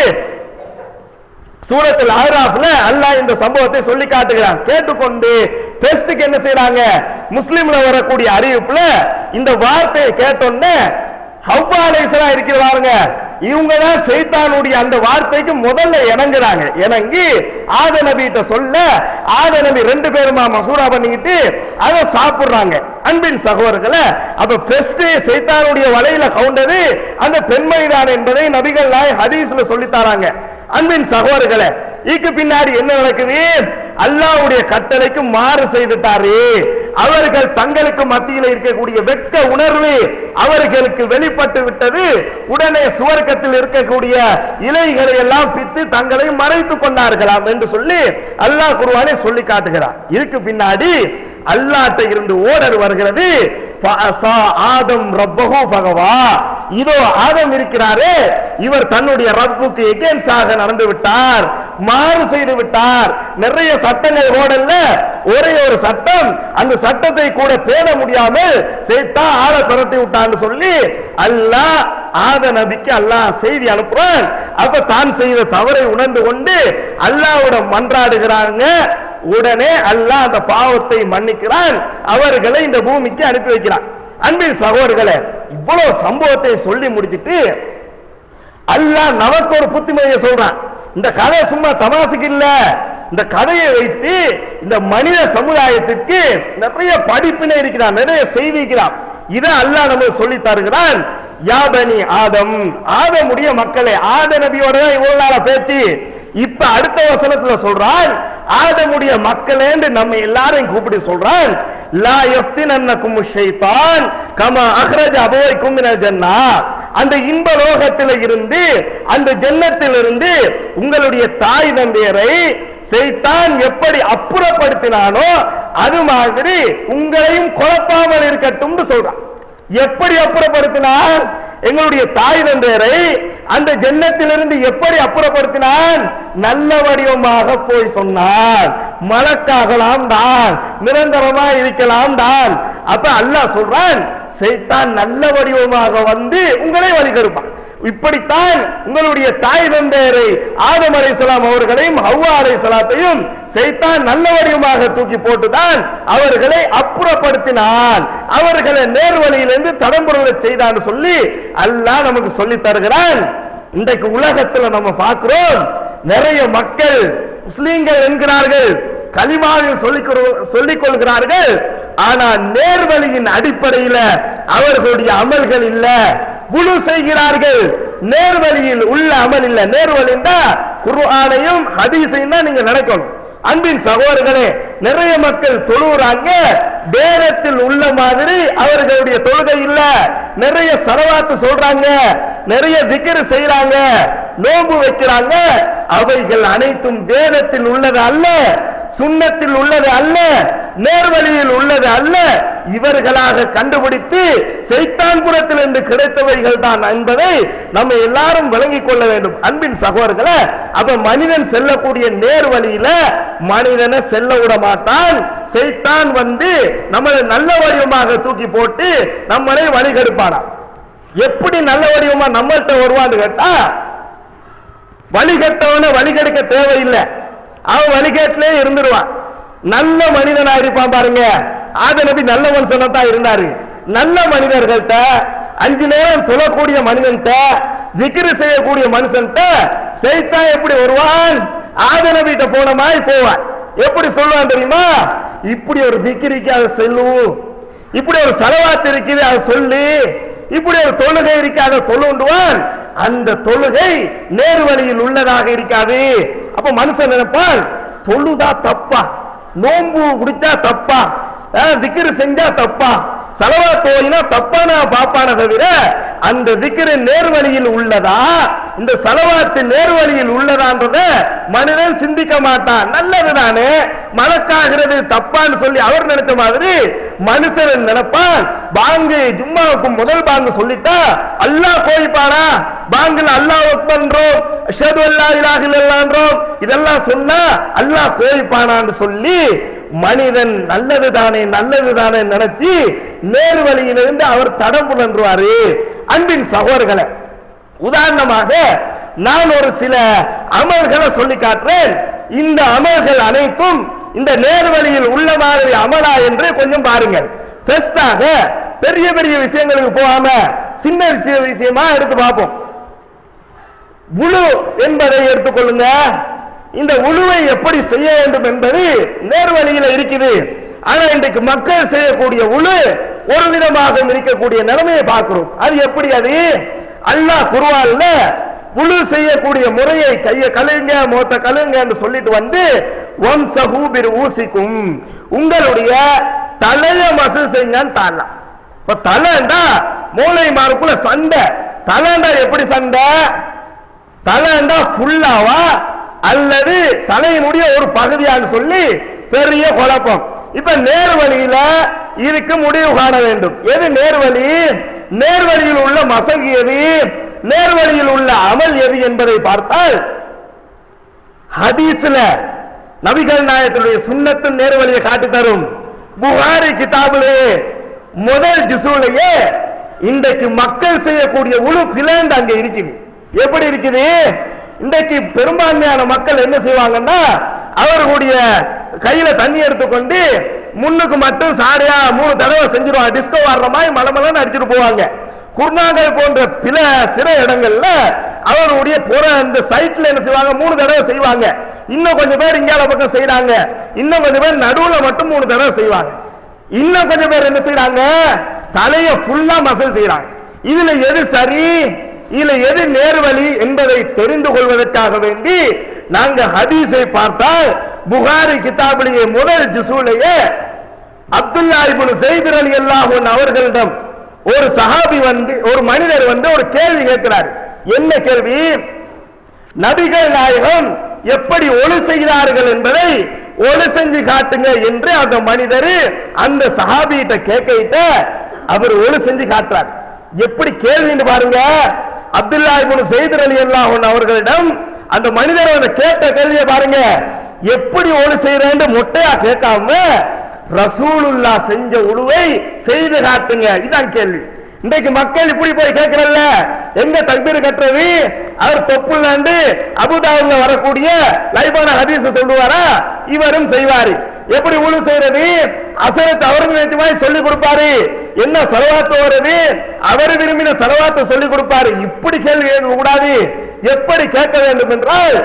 சூரத்துல் அஹ்ராஃப்ல அல்லாஹ் இந்த சம்பவத்தை சொல்லி காட்டுகிறான். கேட்டுக்கொண்டு டெஸ்டுக்கு என்ன செய்யறாங்க, முஸ்லிம்ல வரக்கூடிய அறிவிப்புல இந்த வார்த்தையை கேட்டோன்னே ஹவ்வா அலைஹிஸ்ஸலாம் இருக்கிறாங்க, இவங்க தான் சைத்தானுடைய அந்த வார்த்தைக்கு முதல்ல இணங்குறாங்க. இணங்கி ஆதம் நபிகிட்ட சொல்ல ஆதம் நபி ரெண்டு பேருமா மசூரா பண்ணிக்கிட்டு அதை சாப்பிடுறாங்க. அன்பின் சகோதரர்களே, அப்ப ஃபர்ஸ்ட் சைத்தானுடைய வலையில கவுண்டது அந்த பெண்மணிதான் என்பதை நபிகள் நாயகம் ஹதீஸ்ல சொல்லி தராங்க. அன்பின் சகோதரர்களே, இதுக்கு பின்னாடி என்ன நடக்குது, அல்லாஹ்வுடைய கட்டளைக்கு மாறு செய்துட்டாரு. அவர்கள் தங்களுக்கு மத்தியில் இருக்கக்கூடிய வெட்க உணர்வு அவர்களுக்கு வெளிப்பட்டு விட்டது. உடனே சுவர்க்கத்தில் இருக்கக்கூடிய இலைகளை எல்லாம் பித்து தங்களை மறைத்துக் கொண்டார்களாம் என்று சொல்லி அல்லாஹ் குர்ஆனை சொல்லி காட்டுகிறார். இதுக்கு பின்னாடி அல்லாஹ்ட்ட இருந்து ஓடர் வருகிறது, ஆதம் ரப்பஹு ஃபகவா, இதோ ஆதம் இருக்கிறாரே இவர் தன்னுடைய ரப்புக்கு எகேன்ஸ்டாக நடந்து விட்டார், மாறு செய்து விட்டார். நிறைய சட்டங்கள் ஓடல்ல, ஒரே ஒரு சட்டம், அந்த சட்டத்தை கூட பேண முடியாமல் சேத்தா ஆள துரத்தி விட்டான்னு சொல்லி அல்லாஹ் ஆதம் நபிக்கு அல்லாஹ் செய்தி அனுப்புறான். அப்ப தான் செய்த தவறை உணர்ந்து கொண்டு அல்லாஹ்வோட மன்றாடுகிறாங்க. உடனே அல்லாஹ் அந்த பாவத்தை மன்னிக்கிறான், அவர்களை இந்த பூமிக்கு அனுப்பி வைக்கிறான். அன்பின் சகோதரர்களே, இவ்வளவு சம்பவத்தை சொல்லி முடிச்சிட்டு அல்லாஹ் நமக்கு ஒரு புத்திமதியை சொல்றான். இந்த கதை சும்மா தமாசுக்கு இல்ல, இந்த கதையை வைத்து இந்த மனித சமுதாயத்திற்கு நிறைய படிப்பினை இருக்கிறான், நிறைய செய்தி இருக்கிறான். இதை அல்லாஹ் நமக்கு சொல்லி தருகிறான். யா பனி ஆதம், ஆதமுடைய மக்களே, ஆத நபியோட இவ்வளவு நாள பேச்சு. இப்ப அடுத்த வசனத்துல சொல்றான், ஆதமுடைய மக்களேன்னு நம்ம எல்லாரையும் கூப்பிட்டு சொல்றான், லா யஃப்தினன்னகும் ஷைத்தான் கமா அக்ரஜ அபவைக்கும் மினல் ஜன்னah, அந்த இன்ப லோகத்தில் இருந்து அந்த ஜன்னத்தில் இருந்து உங்களுடைய தாய் தந்தையரை சைத்தான் எப்படி அப்புறப்படுத்தினானோ அது மாதிரி உங்களையும் குழப்பாமல் இருக்கட்டும் சொல்றான். எப்படி அப்புறப்படுத்தினான்? எங்களுடைய தாய் தந்தையரை அந்த ஜன்னத்திலிருந்து எப்படி அப்புறப்படுத்தினான்? நல்ல வடிவமாக போய் சொன்னான், மலக்காகலாம் தான், நிரந்தரமா இருக்கலாம் தான். அப்ப அல்லாஹ் சொல்றான், சைத்தான் நல்ல வடிவமாக வந்து உங்களை வழிகெடுப்பான். இப்படித்தான் உங்களுடைய தாய் தந்தையரை ஆதம் அலைஹிஸ்ஸலாம் அவர்களையும் ஹவ்வா அலைஹிஸ்ஸலாத்தையும் சைத்தான் நல்ல வடிவமாக தூக்கி போட்டுதான் அவர்களை அப்புறப்படுத்தினான், அவர்களை நேர்வழியிலிருந்து தடம்புறவை செய்தான் சொல்லி அல்லாஹ் நமக்கு சொல்லி தருகிறான். இன்றைக்கு உலகத்தில் நம்ம பார்க்கிறோம், நிறைய மக்கள் முஸ்லீம்கள் என்கிறார்கள், கலிமாவில் சொல்லிக் கொள்கிறார்கள், ஆனா நேர்வழியின் அடிப்படையில் அவர்களுடைய அமல்கள் இல்ல, குழு செய்கிறார்கள், நேர்வழியில் உள்ள அமல் இல்ல. நேர்வழின்னா குர்ஆனையும் ஹதீஸையும் தான் நீங்க நடக்கணும். அன்பின் சகோதரர்களே, நிறைய மக்கள் தொழுகிறாங்க, வேதத்தில் உள்ள மாதிரி அவர்களுடைய தொழுகை இல்ல. நிறைய ஸலவாத் சொல்றாங்க, நிறைய திக்ர் செய்யறாங்க, நோன்பு வைக்கிறாங்க, அவைகள் அனைத்தும் வேதத்தில் உள்ளது அல்ல, சுன்னத்தில் உள்ளது அல்ல, நேர்வழியில் உள்ளது அல்ல. இவர்களாக கண்டுபிடித்து சைத்தான் புறத்தில் இருந்து கிடைத்தவைகள் தான் என்பதை நம்ம எல்லாரும் விளங்கிக் கொள்ள வேண்டும். அன்பின் சகோதரர்களே, அப்ப மனிதன் செல்லக்கூடிய நேர்வழியில மனிதனை செல்ல விட மாட்டான். சைத்தான் வந்து நம்மளை நல்ல வடிவமாக தூக்கி போட்டு நம்மளை வழிகெடுப்பானா. எப்படி நல்ல வடிவமா நம்மள்கிட்ட வருவான்னு கேட்டா, வழிகட்டவன வழிகெடுக்க தேவையில்லை. அவன் வழிகேட்டிலே இருந்துருவான். நல்ல மனிதனா இருப்பான் பாருங்க. ஆதம் நபி நல்ல மனுஷனா தான் இருந்தாரு. நல்ல மனிதர்கள்ட்ட 5 நேரம் தொழக்கூடிய மனிதன்ட்ட ஜிக்ரு செய்யக்கூடிய மனுஷன்ட்ட சைத்தான் எப்படி வருவான்? ஆதம் நபிட்ட போன மாதிரி போவான். எப்படி சொல்லுவான் தெரியுமா? இப்படி ஒரு திக்ருக்கு அதை சொல்லுவோம், இப்படி ஒரு ஸலவாத் இருக்குது அதை சொல்லி, இப்படி ஒரு தொழுகை இருக்கு அதை தொழுண்டுவான். அந்த தொழுகை நேர் வழியில் உள்ளதாக இருக்காது. அப்ப மனுஷன் நினைப்பான், தொழுதா தப்பா, நோன்பு குடிச்சா தப்பா, திக்ரு செஞ்சா தப்பா, ஸலவாத் ஓதினா தப்பான பாப்பான தவிர அந்த திக்ரு நேர்வழியில் உள்ளதா, இந்த ஸலவாத் நேர்வழியில் உள்ளதான்றத மனிதன் சிந்திக்க மாட்டான். நல்லதுதானே, மலக்காகிறது தப்பான்னு சொல்லி அவர் நினைச்ச மாதிரி மனுஷன் நினைப்பான். பாங்கு ஜும்மாவுக்கு முதல் பாங்கு சொல்லிட்டா அல்லாஹ் கோயிப்பானா? பாங்குல அல்லாஹ் அக்பர்ன்றோம், அஷ்ஹது அல்லா இலாஹ இல்லல்லாஹ்ன்றோம், இதெல்லாம் சொன்னா அல்லாஹ் கோயிப்பானான்னு சொல்லி மனிதன் நல்லதுதானே நல்லதுதானே நினைச்சு நேர் வழியிலிருந்து அவர் தடம் புரண்டுவாரு. அன்பின் சகோதரர்களே, உதாரணமாக நான் ஒரு சில அமல்களை சொல்லி காட்டுறேன். இந்த அமல்கள் அனைத்தும் இந்த நேர்வழியில் உள்ள மாதிரி அமலா என்று கொஞ்சம் பாருங்கள். ஃபர்ஸ்டாக பெரிய பெரிய விஷயங்களுக்கு போகாம சின்ன விஷயமா எடுத்து பார்ப்போம். வுளு என்பதை எடுத்துக்கொள்ளுங்க. இந்த வுளுவை எப்படி செய்ய வேண்டும் என்பது நேர்வழியில இருக்குது. ஆனா இன்றைக்கு மக்கள் செய்யக்கூடிய வுளு ஒரு விதமாக இருக்கக்கூடிய நிலைமையை பார்க்கிறோம். அது எப்படி? அது அல்லாஹ் குர்ஆன்ல வுளு செய்யக்கூடிய முறையை கையை கழுவுங்க மோத்த கழுவுங்க என்று சொல்லிட்டு வந்து வம்சஹு பிர்ஊசிக்கும், உங்களுடைய தலைய மசூல் செய்யுங்கன்னு தாளலாம். இப்ப தலைண்டா மூளை மார்க்குள்ள சண்டை. தலைண்டா எப்படி சண்டை? தலைண்டா ஃபுல்லாவா அல்லது தலையினுடைய ஒரு பகுதியான்னு சொல்லி பெரிய குழப்பம். இப்ப நேர்வழியில இதுக்கு முடிவு காண வேண்டும். எது நேர்வழி? நேர்வழியில் உள்ள மசகு எது? நேர்வழியில் உள்ள அமல் எது என்பதை பார்த்தால் ஹதீஸ்ல நபிகள் நாயகத்துடைய சுன்னத்து நேர்வழியை காட்டி தரும். புகாரி கிதாபிலே முதல் ஜுஸுலயே இன்றைக்கு மக்கள் செய்யக்கூடிய உளு பிளேண்ட் அங்க இருக்குது. எப்படி இருக்குது? இன்றைக்கு பெரும்பான்மையான மக்கள் என்ன செய்வாங்கன்னா, அவர்களுடைய கையில தண்ணி எடுத்துக்கொண்டு முன்னுக்கு மட்டும் சாரியா 3 தடவை செஞ்சிருவாங்க. டிஸ்கோ ஆடுற மாதிரி மலமலன்னு அடிச்சுட்டு போவாங்க. குர்நாகல் போன்ற சில இடங்கள்ல அவருடைய புற அந்த சைட்ல என்ன செய்வாங்க, 3 தடவை செய்வாங்க. இன்னும் கொஞ்சம் பேர் இங்கால பக்கம் செய்யறாங்க. இன்னும் கொஞ்சம் பேர் நடுவுல மட்டும் 3 தடவை செய்வாங்க. இன்னும் கொஞ்சம் பேர் என்ன செய்யறாங்க, தலைய ஃபுல்லா மசல் செய்யறாங்க. இதுல எது சரி, இதுல எது நேர்வழி என்பதை தெரிந்து கொள்வதற்காக வேண்டி நாங்க ஹதீஸை பார்த்தால் புகாரி கிதாபிலேயே முதல் ஜுஸூலேயே அப்துல்லா இப்னு ஸைத் ரலியல்லாஹு அன்ஹு அவர்களிடம் ஒரு சஹாபி வந்து, ஒரு மனிதர் வந்து ஒரு கேள்வி கேட்கிறார். என்ன கேள்வி? நபிகள் நாயகம் எப்படி ஒளி செய்கிறார்கள் என்பதை ஒளி செஞ்சு காட்டுங்க என்று அந்த மனிதர் அந்த சஹாபியிட்ட கேட்கிட்ட அவர் ஒளி செஞ்சு காட்டுறார். எப்படி கேள்வின்னு பாருங்க. அப்துல்லா இப்னு ஸைத் ரலியல்லாஹு அன்ஹு அவர்களிடம் அந்த மனிதர் அந்த கேட்ட கேள்வியை பாருங்க. எப்படி ஒளி செய்யறேன்னு மொட்டையா கேட்காம ரசூலுல்லாஹ் செஞ்ச உழுவை செய்து காட்டுங்க, இதான் கேள்வி. இன்றைக்கு மக்கள் இப்படி போய் கேட்கறல்ல, எங்க தக்பீர் கட்டுறது? அவர் தொப்புள்ளாண்டு அபுதாவுல வரக்கூடிய லைபான ஹதீஸ் சொல்லுவாரா? இவரும் செய்வாரு. எப்படி உழு செய்யறது? அசரத் அவர்கள் சொல்லி கொடுப்பாரு. என்ன ஸலவாத் வருது, அவர் விரும்பின ஸலவாத்தை சொல்லி கொடுப்பாரு. இப்படி கேள்வி கேட்க கூடாது. எப்படி கேட்க வேண்டும் என்றால்,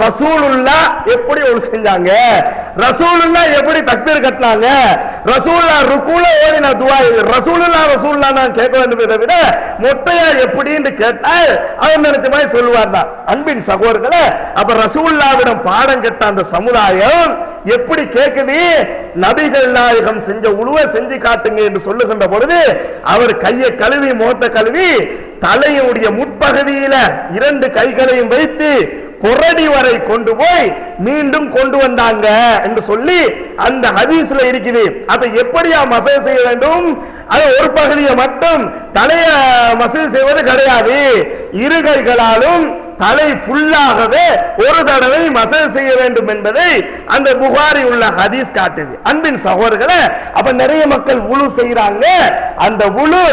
ரசூலுல்லாஹ் எப்படி ஒளி செஞ்சாங்க, ரசூலுல்லாஹ் எப்படி தக்பீர் கட்டினாங்க, ரசூலுல்லாஹ் ருக்குல ஓதின துஆ, ரசூலுல்லாஹ் நான் கேட்க வேண்டும் தவிர மொட்டையா எப்படின்னு கேட்டால் அவர் நினைச்ச மாதிரி சொல்லுவார் தான். அன்பின் சகோதரர்களே, அப்ப ரசூலுல்லாஹ்விடம் பாடம் கேட்ட அந்த சமுதாயம் எப்படி கேட்குது? நபிகள் நாயகம் செஞ்ச உழுவ செஞ்சு காட்டுங்க என்று சொல்லுகின்ற பொழுது அவர் கையை கழுவி முகத்த கழுவி தலையுடைய முற்பகுதியில 2 கைகளையும் வைத்து பொறடி வரை கொண்டு போய் மீண்டும் கொண்டு வந்தாங்க என்று சொல்லி அந்த ஹதீஸ்ல இருக்குது. அதை எப்படியா மசல் செய்ய வேண்டும்? அது ஒரு பகுதியை மட்டும் தலைய மசல் செய்வது கிடையாது. 2 கைகளாலும் தலை ஃபுல்லாகவே ஒரு தடவை மசல் செய்ய வேண்டும் என்பதை அந்த புகாரி உள்ள ஹதீஸ் காட்டுது. அன்பின் சகோதரர்களே, அப்ப நிறைய மக்கள் உழு செய்யறாங்க. அந்த உழு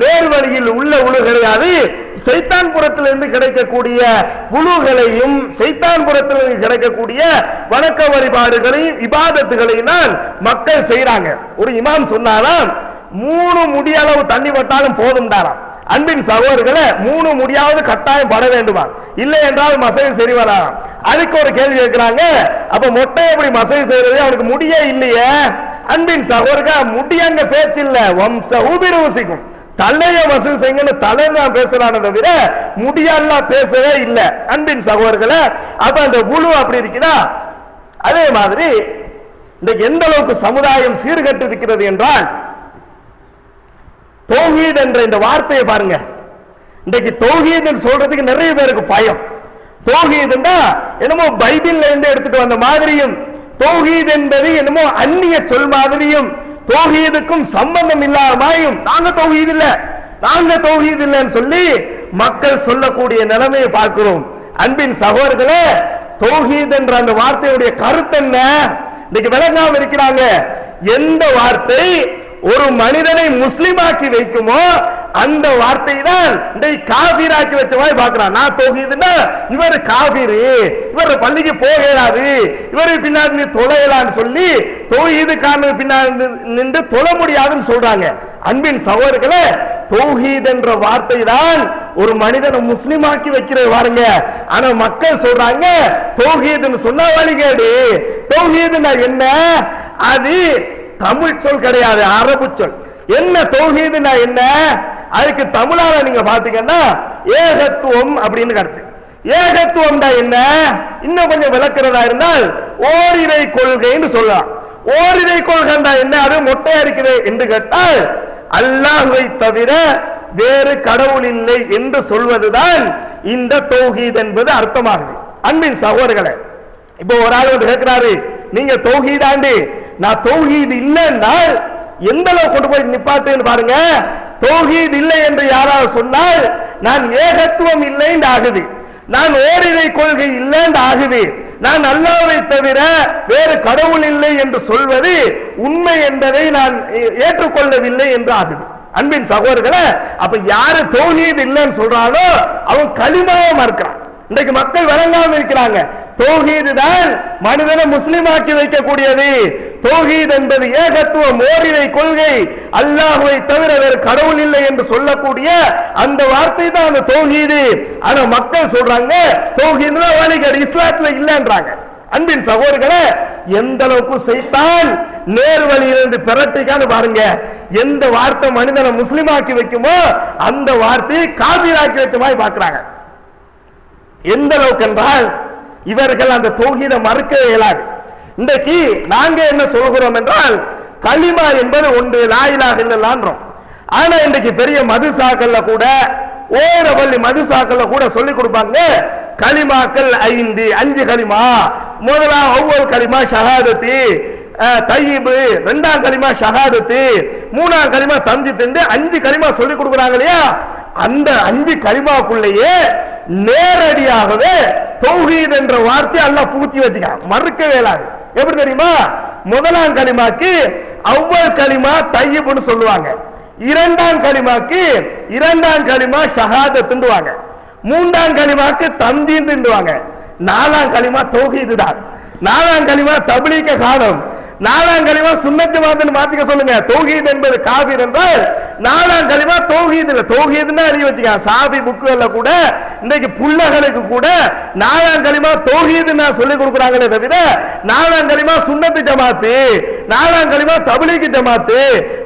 நேர்வழியில் உள்ள உழு கிடையாது. சைத்தான் புறத்திலிருந்து கிடைக்கக்கூடிய உழுகளையும் சைத்தான் புறத்திலிருந்து கிடைக்கக்கூடிய வணக்க வழிபாடுகளையும் இபாதத்துகளையும் தான் மக்கள் செய்யறாங்க. ஒரு இமாம் சொன்னாராம், 3 முடியளவு தண்ணி பட்டாலும் போதும்டாராம். அன்பின் சகோதரர்களே, 3 முடியாவது கட்டாயம் பட வேண்டுமா, இல்லை என்றால் மசை சரி வராம். அதுக்கு ஒரு கேள்வி கேட்கிறாங்க, அப்ப மொட்டை எப்படி மசை செய்யறது, அவனுக்கு முடியே இல்லையே. அன்பின் சகோதரர்கள், முடியங்க பேச்சு இல்ல, வம்ச ஊபிரூசிக்கும் தலைய வசூல் செய்யுங்கன்னு தலை தான் பேசுறானே தவிர முடியெல்லாம் பேசவே இல்லை. அன்பின் சகோதரர்களே, அப்ப அந்த குழு அப்படி இருக்குதா. அதே மாதிரி இன்றைக்கு எந்த அளவுக்கு சமுதாயம் சீர்கட்டு இருக்கிறது என்றால், தௌஹீத் என்ற இந்த வார்த்தையை பாருங்க. இன்றைக்கு தௌஹீத் சொல்றதுக்கு நிறைய பேருக்கு பயம். தௌஹீத் என்னமோ பைபிள்ல இருந்து எடுத்துட்டு வந்த மாதிரியும், தௌஹீத் என்பது என்னமோ அந்நிய சொல் மாதிரியும், தௌஹீதுக்கும் சம்பந்தம் இல்லாமையும் நாங்க தௌஹீத் இல்லைன்னு சொல்லி மக்கள் சொல்லக்கூடிய நிலைமையை பார்க்கிறோம். அன்பின் சகோதரர்களே, தௌஹீத் என்ற அந்த வார்த்தையுடைய கருத்து என்ன இன்னைக்கு விளங்காம இருக்கிறாங்க. எந்த வார்த்தை ஒரு மனிதனை முஸ்லிமாக்கி வைக்குமோ அந்த வார்த்தை தான் இன்றைக்கு காபீராக்கி வச்ச மாதிரி பார்க்கிறான். நான் தௌஹீதுன்னா இவர் காபீரு, இவர் பள்ளிக்கு போகலாது, இவரை பின்னாடி தொலையலான்னு சொல்லி தௌஹீதுக்கான பின்னாடி நின்று தொழ முடியாதுன்னு சொல்றாங்க. அன்பின் சகோதரர்களே, தௌஹீத் என்ற வார்த்தை தான் ஒரு மனிதனை முஸ்லிமாக்கி வைக்கிறது பாருங்க. ஆனா மக்கள் சொல்றாங்க தௌஹீதுன்னு சொன்னா வழிகேடு. தௌஹீதுன்னா என்ன, அது தமிழ் சொல் கிடையாது, அரபு சொல். என்ன தௌஹீதுன்னா என்ன, அதுக்கு தமிழால நீங்க பாத்தீங்கன்னா ஏகத்துவம் அப்படின்னு கருத்து. ஏகத்துவம் தான் என்ன, இன்னும் கொஞ்சம் விளக்குறதா இருந்தால் ஓரிரை கொள்கைன்னு சொல்லலாம். ஓரிரை கொள்கை என்ன, அது மொட்டையா இருக்குது என்று கேட்டால் அல்லாஹ்வை தவிர வேறு கடவுள் இல்லை என்று சொல்வதுதான் இந்த தௌஹீத் என்பது அர்த்தமாகுது. அன்பின் சகோதரர்களே, இப்போ ஒரு ஆள் வந்து கேட்கிறாரு, நீங்க தௌஹீதாண்டி, நான் தௌஹீத் இல்லைன்னால் எந்த அளவு கொண்டு போய் நிப்பாட்டுன்னு பாருங்க. தௌஹீத் இல்லை என்று யாராவது சொன்னால் நான் ஏகத்துவம் இல்லை என்று ஆகுது, நான் ஓரிரை கொள்கை இல்லை என்று ஆகுது, நான் அல்லாஹ்வை தவிர வேறு கடவுள் இல்லை என்று சொல்வது உண்மை என்பதை நான் ஏற்றுக்கொள்ளவில்லை என்று ஆகுது. அன்பின் சகோதரர்களே, அப்ப யாரு தௌஹீத் இல்லைன்னு சொல்றானோ அவன் கலிமாவை மறுக்கிறான். இன்றைக்கு மக்கள் வழங்காம இருக்கிறாங்க. தௌஹீத் தான் மனிதனை முஸ்லிமாக்கி வைக்கக்கூடியது. தௌஹீத் என்பது ஏகத்துவம், ஓரிரை கொள்கை, அல்லாஹ்வை தவிர வேறு கடவுள் இல்லை என்று சொல்லக்கூடிய அந்த வார்த்தை தான் அந்த தௌஹீது. ஆனா மக்கள் சொல்றாங்க தௌஹீத்னா வழிகேடு, இஸ்லாத்துல இல்லைன்றாங்க. அன்பின் சகோதரர்களே, எந்த அளவுக்கு சைத்தான் நேர் வழியிலிருந்து பிரட்டிக்கான்னு பாருங்க. எந்த வார்த்தை மனிதனை முஸ்லிமாக்கி வைக்குமோ அந்த வார்த்தையை காபீராக்கி வைக்க மாதிரி பார்க்கிறாங்க. எந்த அளவுக்கு என்றால் இவர்கள் அந்த தௌஹீதை மறுக்க இயலாது. இன்றைக்கு நாங்க என்ன சொல்கிறோம் என்றால், கலிமா என்பது ஒன்று, லா இலாஹ இல்லல்லாஹ்ன்றோம். ஆனா இன்றைக்கு பெரிய மதுசாக்கள்ல கூட, ஓரவள்ளி மதுசாக்கள்ல கூட சொல்லிக் கொடுப்பாங்க, கலிமாக்கள் 5 கலிமா. முதலாம் அவ்வல் கலிமா ஷஹாதத்தி தய்யிபு, 2ஆம் கலிமா ஷஹாதத்து, 3ஆம் கலிமா தம்ஜீத், 5 கலிமா சொல்லிக் கொடுக்குறாங்க இல்லையா. அந்த 5 கலிமாக்குள்ளேயே நேரடியாகவே தௌஹீத் என்ற வார்த்தை அல்லாஹ் பூத்தி வச்சுக்கான், மறுக்கவே இயலாது. எப்படி தெரியுமா, முதலாம் கலிமாக்கு அவ்வல் கலிமா தய்யிப்னு சொல்லுவாங்க, 2ஆம் கலிமாக்கு 2ஆம் கலிமா ஷஹாதத்துன்னுவாங்க, 3ஆம் கலிமாக்கு தம்ஜீத்ன்னுவாங்க, 4ஆம் கலிமா தௌஹீத் தான், 4ஆம் கலிமா தப்லீக காணும், 4ஆம் கலிமா சுன்னத் ஜமாத்னு மாத்திக்க சொல்லுங்க. தௌஹீத் என்பது காஃபிர் என்றால் 4ஆம் கலிமா தௌஹீத் இல்ல. தௌஹீத்னா அறிய வச்சுக்க. சாபி புக்குல கூட இன்னைக்கு புள்ளகளுக்கு கூட 4ஆம் கலிமா தௌஹீத்னா சொல்லி கொடுக்குறாங்களே தவிர 4ஆம் கலிமா சுன்னத் ஜமாத்து, 4ஆம் கலிமா தப்லீக் ஜமாத்து,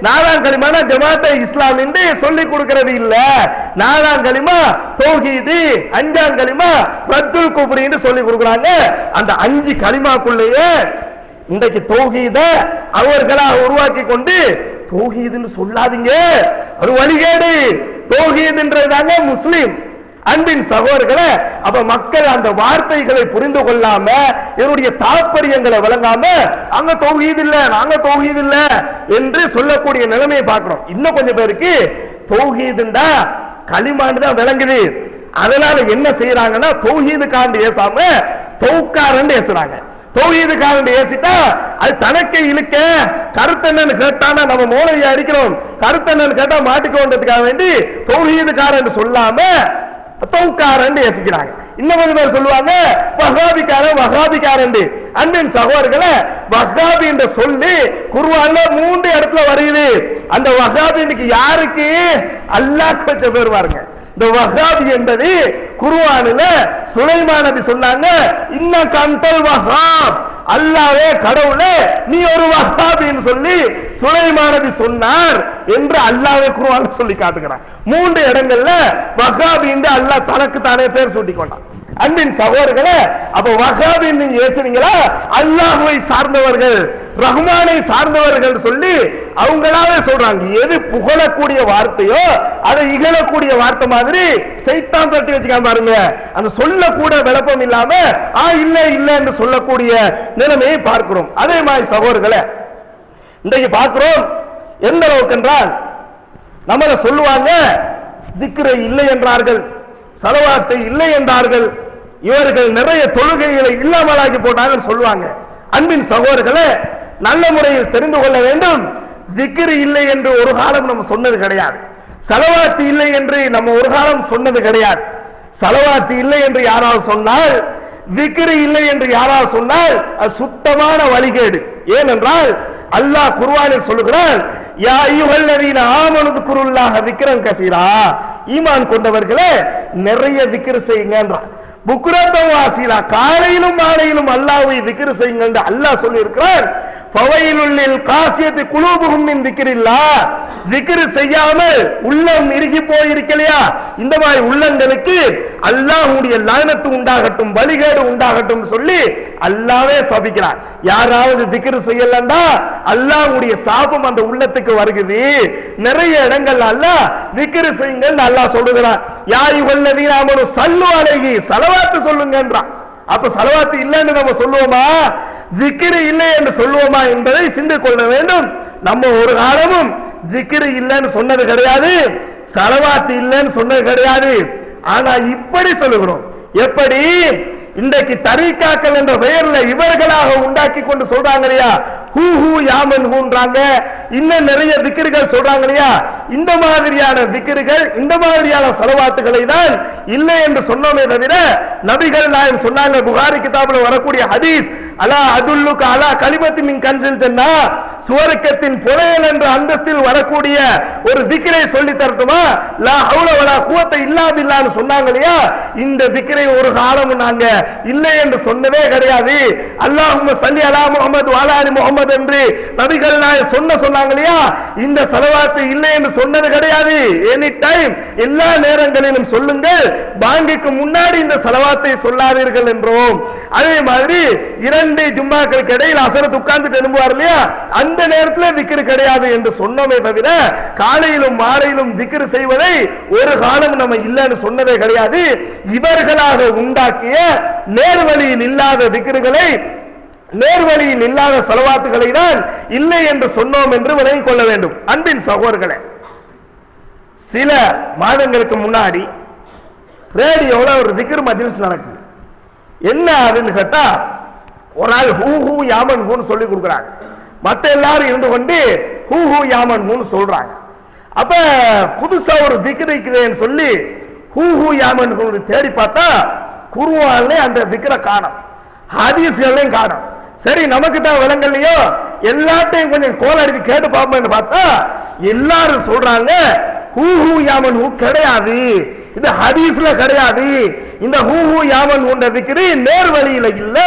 4ஆம் கலிமானா ஜமாத்தே இஸ்லாம் என்று சொல்லி கொடுக்கிறது இல்ல. 4ஆம் கலிமா தௌஹீத், 5ஆம் கலிமா ரத்துல் குஃப்ர் என்று சொல்லி கொடுக்குறாங்க. அந்த 5 கலிமாக்குள்ளேயே இன்றைக்கு தௌஹீத அவர்களா உருவாக்கி கொண்டு தௌஹீதுன்னு சொல்லாதீங்க, அது வழிகேடு, தௌஹீத் என்றதாங்க முஸ்லிம். அன்பின் சகோதரர்களே, அப்ப மக்கள் அந்த வார்த்தைகளை புரிந்து கொள்ளாம, இதனுடைய தாற்பயங்களை விளங்காம, அங்க தௌஹீத் இல்ல, நாங்க தௌஹீத் இல்ல என்று சொல்லக்கூடிய நிலைமையை பார்க்கிறோம். இன்னும் கொஞ்சம் பேருக்கு தௌஹீதுண்டா களிமான்னு தான் விளங்குது. அதனால என்ன செய்யறாங்கன்னா தௌஹீதுக்காரன் ஏசாம தௌக்காரன் ஏசுறாங்க. தௌஹீதுக்காரன் ஏசிட்டா அது தனக்கே இழுக்க கருத்து என்னன்னு கேட்டானா நம்ம மூளையை அடிக்கிறோம், கருத்து என்னன்னு கேட்டா மாட்டிக்கொண்டதுக்காக வேண்டி தௌஹீதுக்காரன் சொல்லாம தௌக்காரன் ஏசிக்கிறாங்க. இன்னும் பேர் சொல்லுவாங்க வஹாபிக்காரன் வஹாபிக்காரன். அன்பின் சகோதரர்களே, வஹாபி என்ற சொல்லி குர்ஆன்ல 3 இடத்துல வருகிறது. அந்த வஹாபி இன்னைக்கு யாருக்கு? அல்லாஹ்க்கு வச்ச பேர் பாருங்க. இந்த வஹாபி என்பது குர்ஆன்ல சுலைமான் நபி சொன்னாங்க, இன்னக அன்தல் வஹாப், அல்லாஹ்வே கடவுளே நீ ஒரு வஹாபின்னு சொல்லி சுலைமான் நபி சொன்னார் என்று அல்லாஹ்வே குர்ஆன்ல சொல்லி காட்டுகிறார். 3 இடங்கள்ல வஹாபி என்று அல்லாஹ் தனக்கு தானே பேர் சூட்டிக் கொண்டான். அன்பின் சகோதரர்களே, அப்ப வஹாபி நீங்க ஏசுறீங்களா? அல்லாஹ்வை சார்ந்தவர்கள், ரஹ்மானை சார்ந்தவர்கள் சொல்லி அவங்களாவே சொல்றாங்க. எது புகழக்கூடிய வார்த்தையோ அதை இகழக்கூடிய வார்த்தை மாதிரி சைத்தான் தட்டி வச்சுக்காம பாருங்க. அந்த சொல்லக்கூட விளப்பம் இல்லாம இல்ல இல்ல என்று சொல்லக்கூடிய நிலைமையை பார்க்கிறோம். அதே மாதிரி சகோதரர்களே, இன்றைக்கு பார்க்கிறோம் எந்த அளவுக்கு என்றால் நம்மள சொல்லுவாங்க திக்ரை இல்லை என்றார்கள், ஸலவாத்தை இல்லை என்றார்கள், இவர்கள் நிறைய தொழுகைகளை இல்லாமலாக்கி போட்டாங்கன்னு சொல்லுவாங்க. அன்பின் சகோதரர்களே, நல்ல முறையில் தெரிந்து கொள்ள வேண்டும், திக்ர் இல்லை என்று ஒரு காலம் நம்ம சொன்னது கிடையாது, ஸலவாத் இல்லை என்று நம்ம ஒரு காலம் சொன்னது கிடையாது. ஸலவாத் இல்லை என்று யாராவது சொன்னால், திக்ர் இல்லை என்று யாராவது சொன்னால் அது சுத்தமான வழிகேடு. ஏனென்றால் அல்லாஹ் குர்ஆனில் சொல்லுகிறான், யா அய்யுஹல்லதீன ஆமனு ذ்குருல்லாஹ ذிக்ரன் கஸீரா, ஈமான் கொண்டவர்களே நிறைய திக்ர் செய்யுங்கன்றான். புக்ரத்தம் வாசிலா, காலையிலும் மாலையிலும் அல்லாஹ்வை திக்ர் செய்யுங்க என்று அல்லாஹ் சொல்லி இருக்கிறார். ஃபவைலுல் லில் காசியத்தி குலூபுஹும் மின் திக்ரில்லாஹ், திக்ர் செய்யாமல் உள்ளம் இறுகி போயிருக்கலையா, இந்த மாதிரி உள்ளங்களுக்கு அல்லாஹ்வுடைய லானத்து உண்டாகட்டும், வழிகேடு உண்டாகட்டும் சொல்லி அல்லாஹ்வே சபிக்கிறார். யாராவது திக்ர் செய்யலன்னா அல்லாஹ்வுடைய சாபம் அந்த உள்ளத்துக்கு வருகிறது. நிறைய இடங்கள் அல்லாஹ் திக்ர் செய்யுங்கன்னு அல்லாஹ் சொல்லுகிறான். யா அய்யுஹல்லதீன ஆமனு ஸல்லு அலைஹி, ஸலவாத் சொல்லுங்கன்றான். அப்ப ஸலவாத் இல்லைன்னு நம்ம சொல்லுவோமா, திக்ர் இல்லை என்று சொல்லுவோமா என்பதை சிந்தித்துக் கொள்ள வேண்டும். நம்ம ஒரு காலமும் திக்ர் இல்லைன்னு சொன்னது கிடையாது, ஸலவாத் இல்லைன்னு சொன்னது கிடையாது. ஆனா இப்படி சொல்லுகிறோம். எப்படி? இன்றைக்கு தரீக்காக்கள் என்ற பெயர்ல இவர்களாக உண்டாக்கி கொண்டு சொல்றாங்க இல்லையா, ஹூ ஹூ யாமன் ஹூன்றாங்க, இன்னும் நிறைய திக்ர்கள் சொல்றாங்க இல்லையா. இந்த மாதிரியான திக்ர்கள், இந்த மாதிரியான ஸலவாத்துகளை தான் இல்லை என்று சொன்னோமே தவிர, நபிகள் நாயகம் சொன்னாங்க, புகாரி கிதாபில் வரக்கூடிய ஹதீஸ், அலா அதுல்லுக அலா கலிமத்தி மின் கன்சில் ஜன்னா, சுவர்க்கத்தின் புதையல் என்ற அந்தஸ்தில் வரக்கூடிய ஒரு திக்ரை சொல்லி தரட்டுமா? லா ஹவுல வலா குவத்த இல்லா பில்லான்னு சொன்னாங்க இல்லையா. இந்த திக்ரை ஒரு காலமும் நாங்க இல்லை என்று சொன்னதே கிடையாது. அல்லாஹும்ம ஸல்லி அலா முஹம்மது வ அலா ஆலி முஹம்மது என்று நபிகள் நாயகம் சொன்னாங்க இல்லையா. இந்த ஸலவாத் இல்லை என்று சொன்னது கிடையாது. எனி டைம், எல்லா நேரங்களிலும் சொல்லுங்கள், பாங்குக்கு முன்னாடி இந்த ஸலவாத்தை சொல்லாதீர்கள் என்றோம். அதே மாதிரி 2 ஜும்மாக்களுக்கு இடையில் அசரத் உட்கார்ந்துட்டு எழும்புவார் இல்லையா, அந்த நேரத்தில் திக்ர் கிடையாது என்று சொன்னோமே தவிர, காலையிலும் மாலையிலும் திக்ர் செய்வதை ஒரு காலம் நம்ம இல்லைன்னு சொன்னதே கிடையாது. இவர்களாக உண்டாக்கிய நேர்வழியில் இல்லாத திக்ர்களை, நேர்வழியில் இல்லாத ஸலவாத்துகளை தான் இல்லை என்று சொன்னோம் என்று விளங்கிக் கொள்ள வேண்டும். அன்பின் சகோதரர்களே, சில மாதங்களுக்கு முன்னாடி ரேடியோல ஒரு திக்ர் மஜ்லிஸ் நடக்குது. என்ன அதுன்னு கேட்டா, ஒரு ஆள் ஹூ ஹூ யாமன் ஹூன்னு சொல்லி கொடுக்குறாங்க, மற்ற எல்லாரும் இருந்து கொண்டு ஹூ ஹூ யாமன் ஹூன்னு சொல்றாங்க. அப்ப புதுசா ஒரு திக்ர் இருக்குதுன்னு சொல்லி ஹூ ஹூ யாமன் ஹூ தேடி பார்த்தா குர்ஆன்ல அந்த திக்ரை காணோம், ஹதீஸ்களையும் காணோம். சரி, நமக்கு தான் விளங்கலையோ, எல்லாத்தையும் கொஞ்சம் கோல் அடிச்சு கேட்டு பார்ப்போம்னு பார்த்தா எல்லாரும் சொல்றாங்க ஹூ ஹூ யாமன் ஹூ கிடையாது, இது ஹதீஸ்ல கிடையாது, இந்த ஹூ ஹூ யாமன் ஹூன்ற திக்ர் நேர்வழியில இல்ல,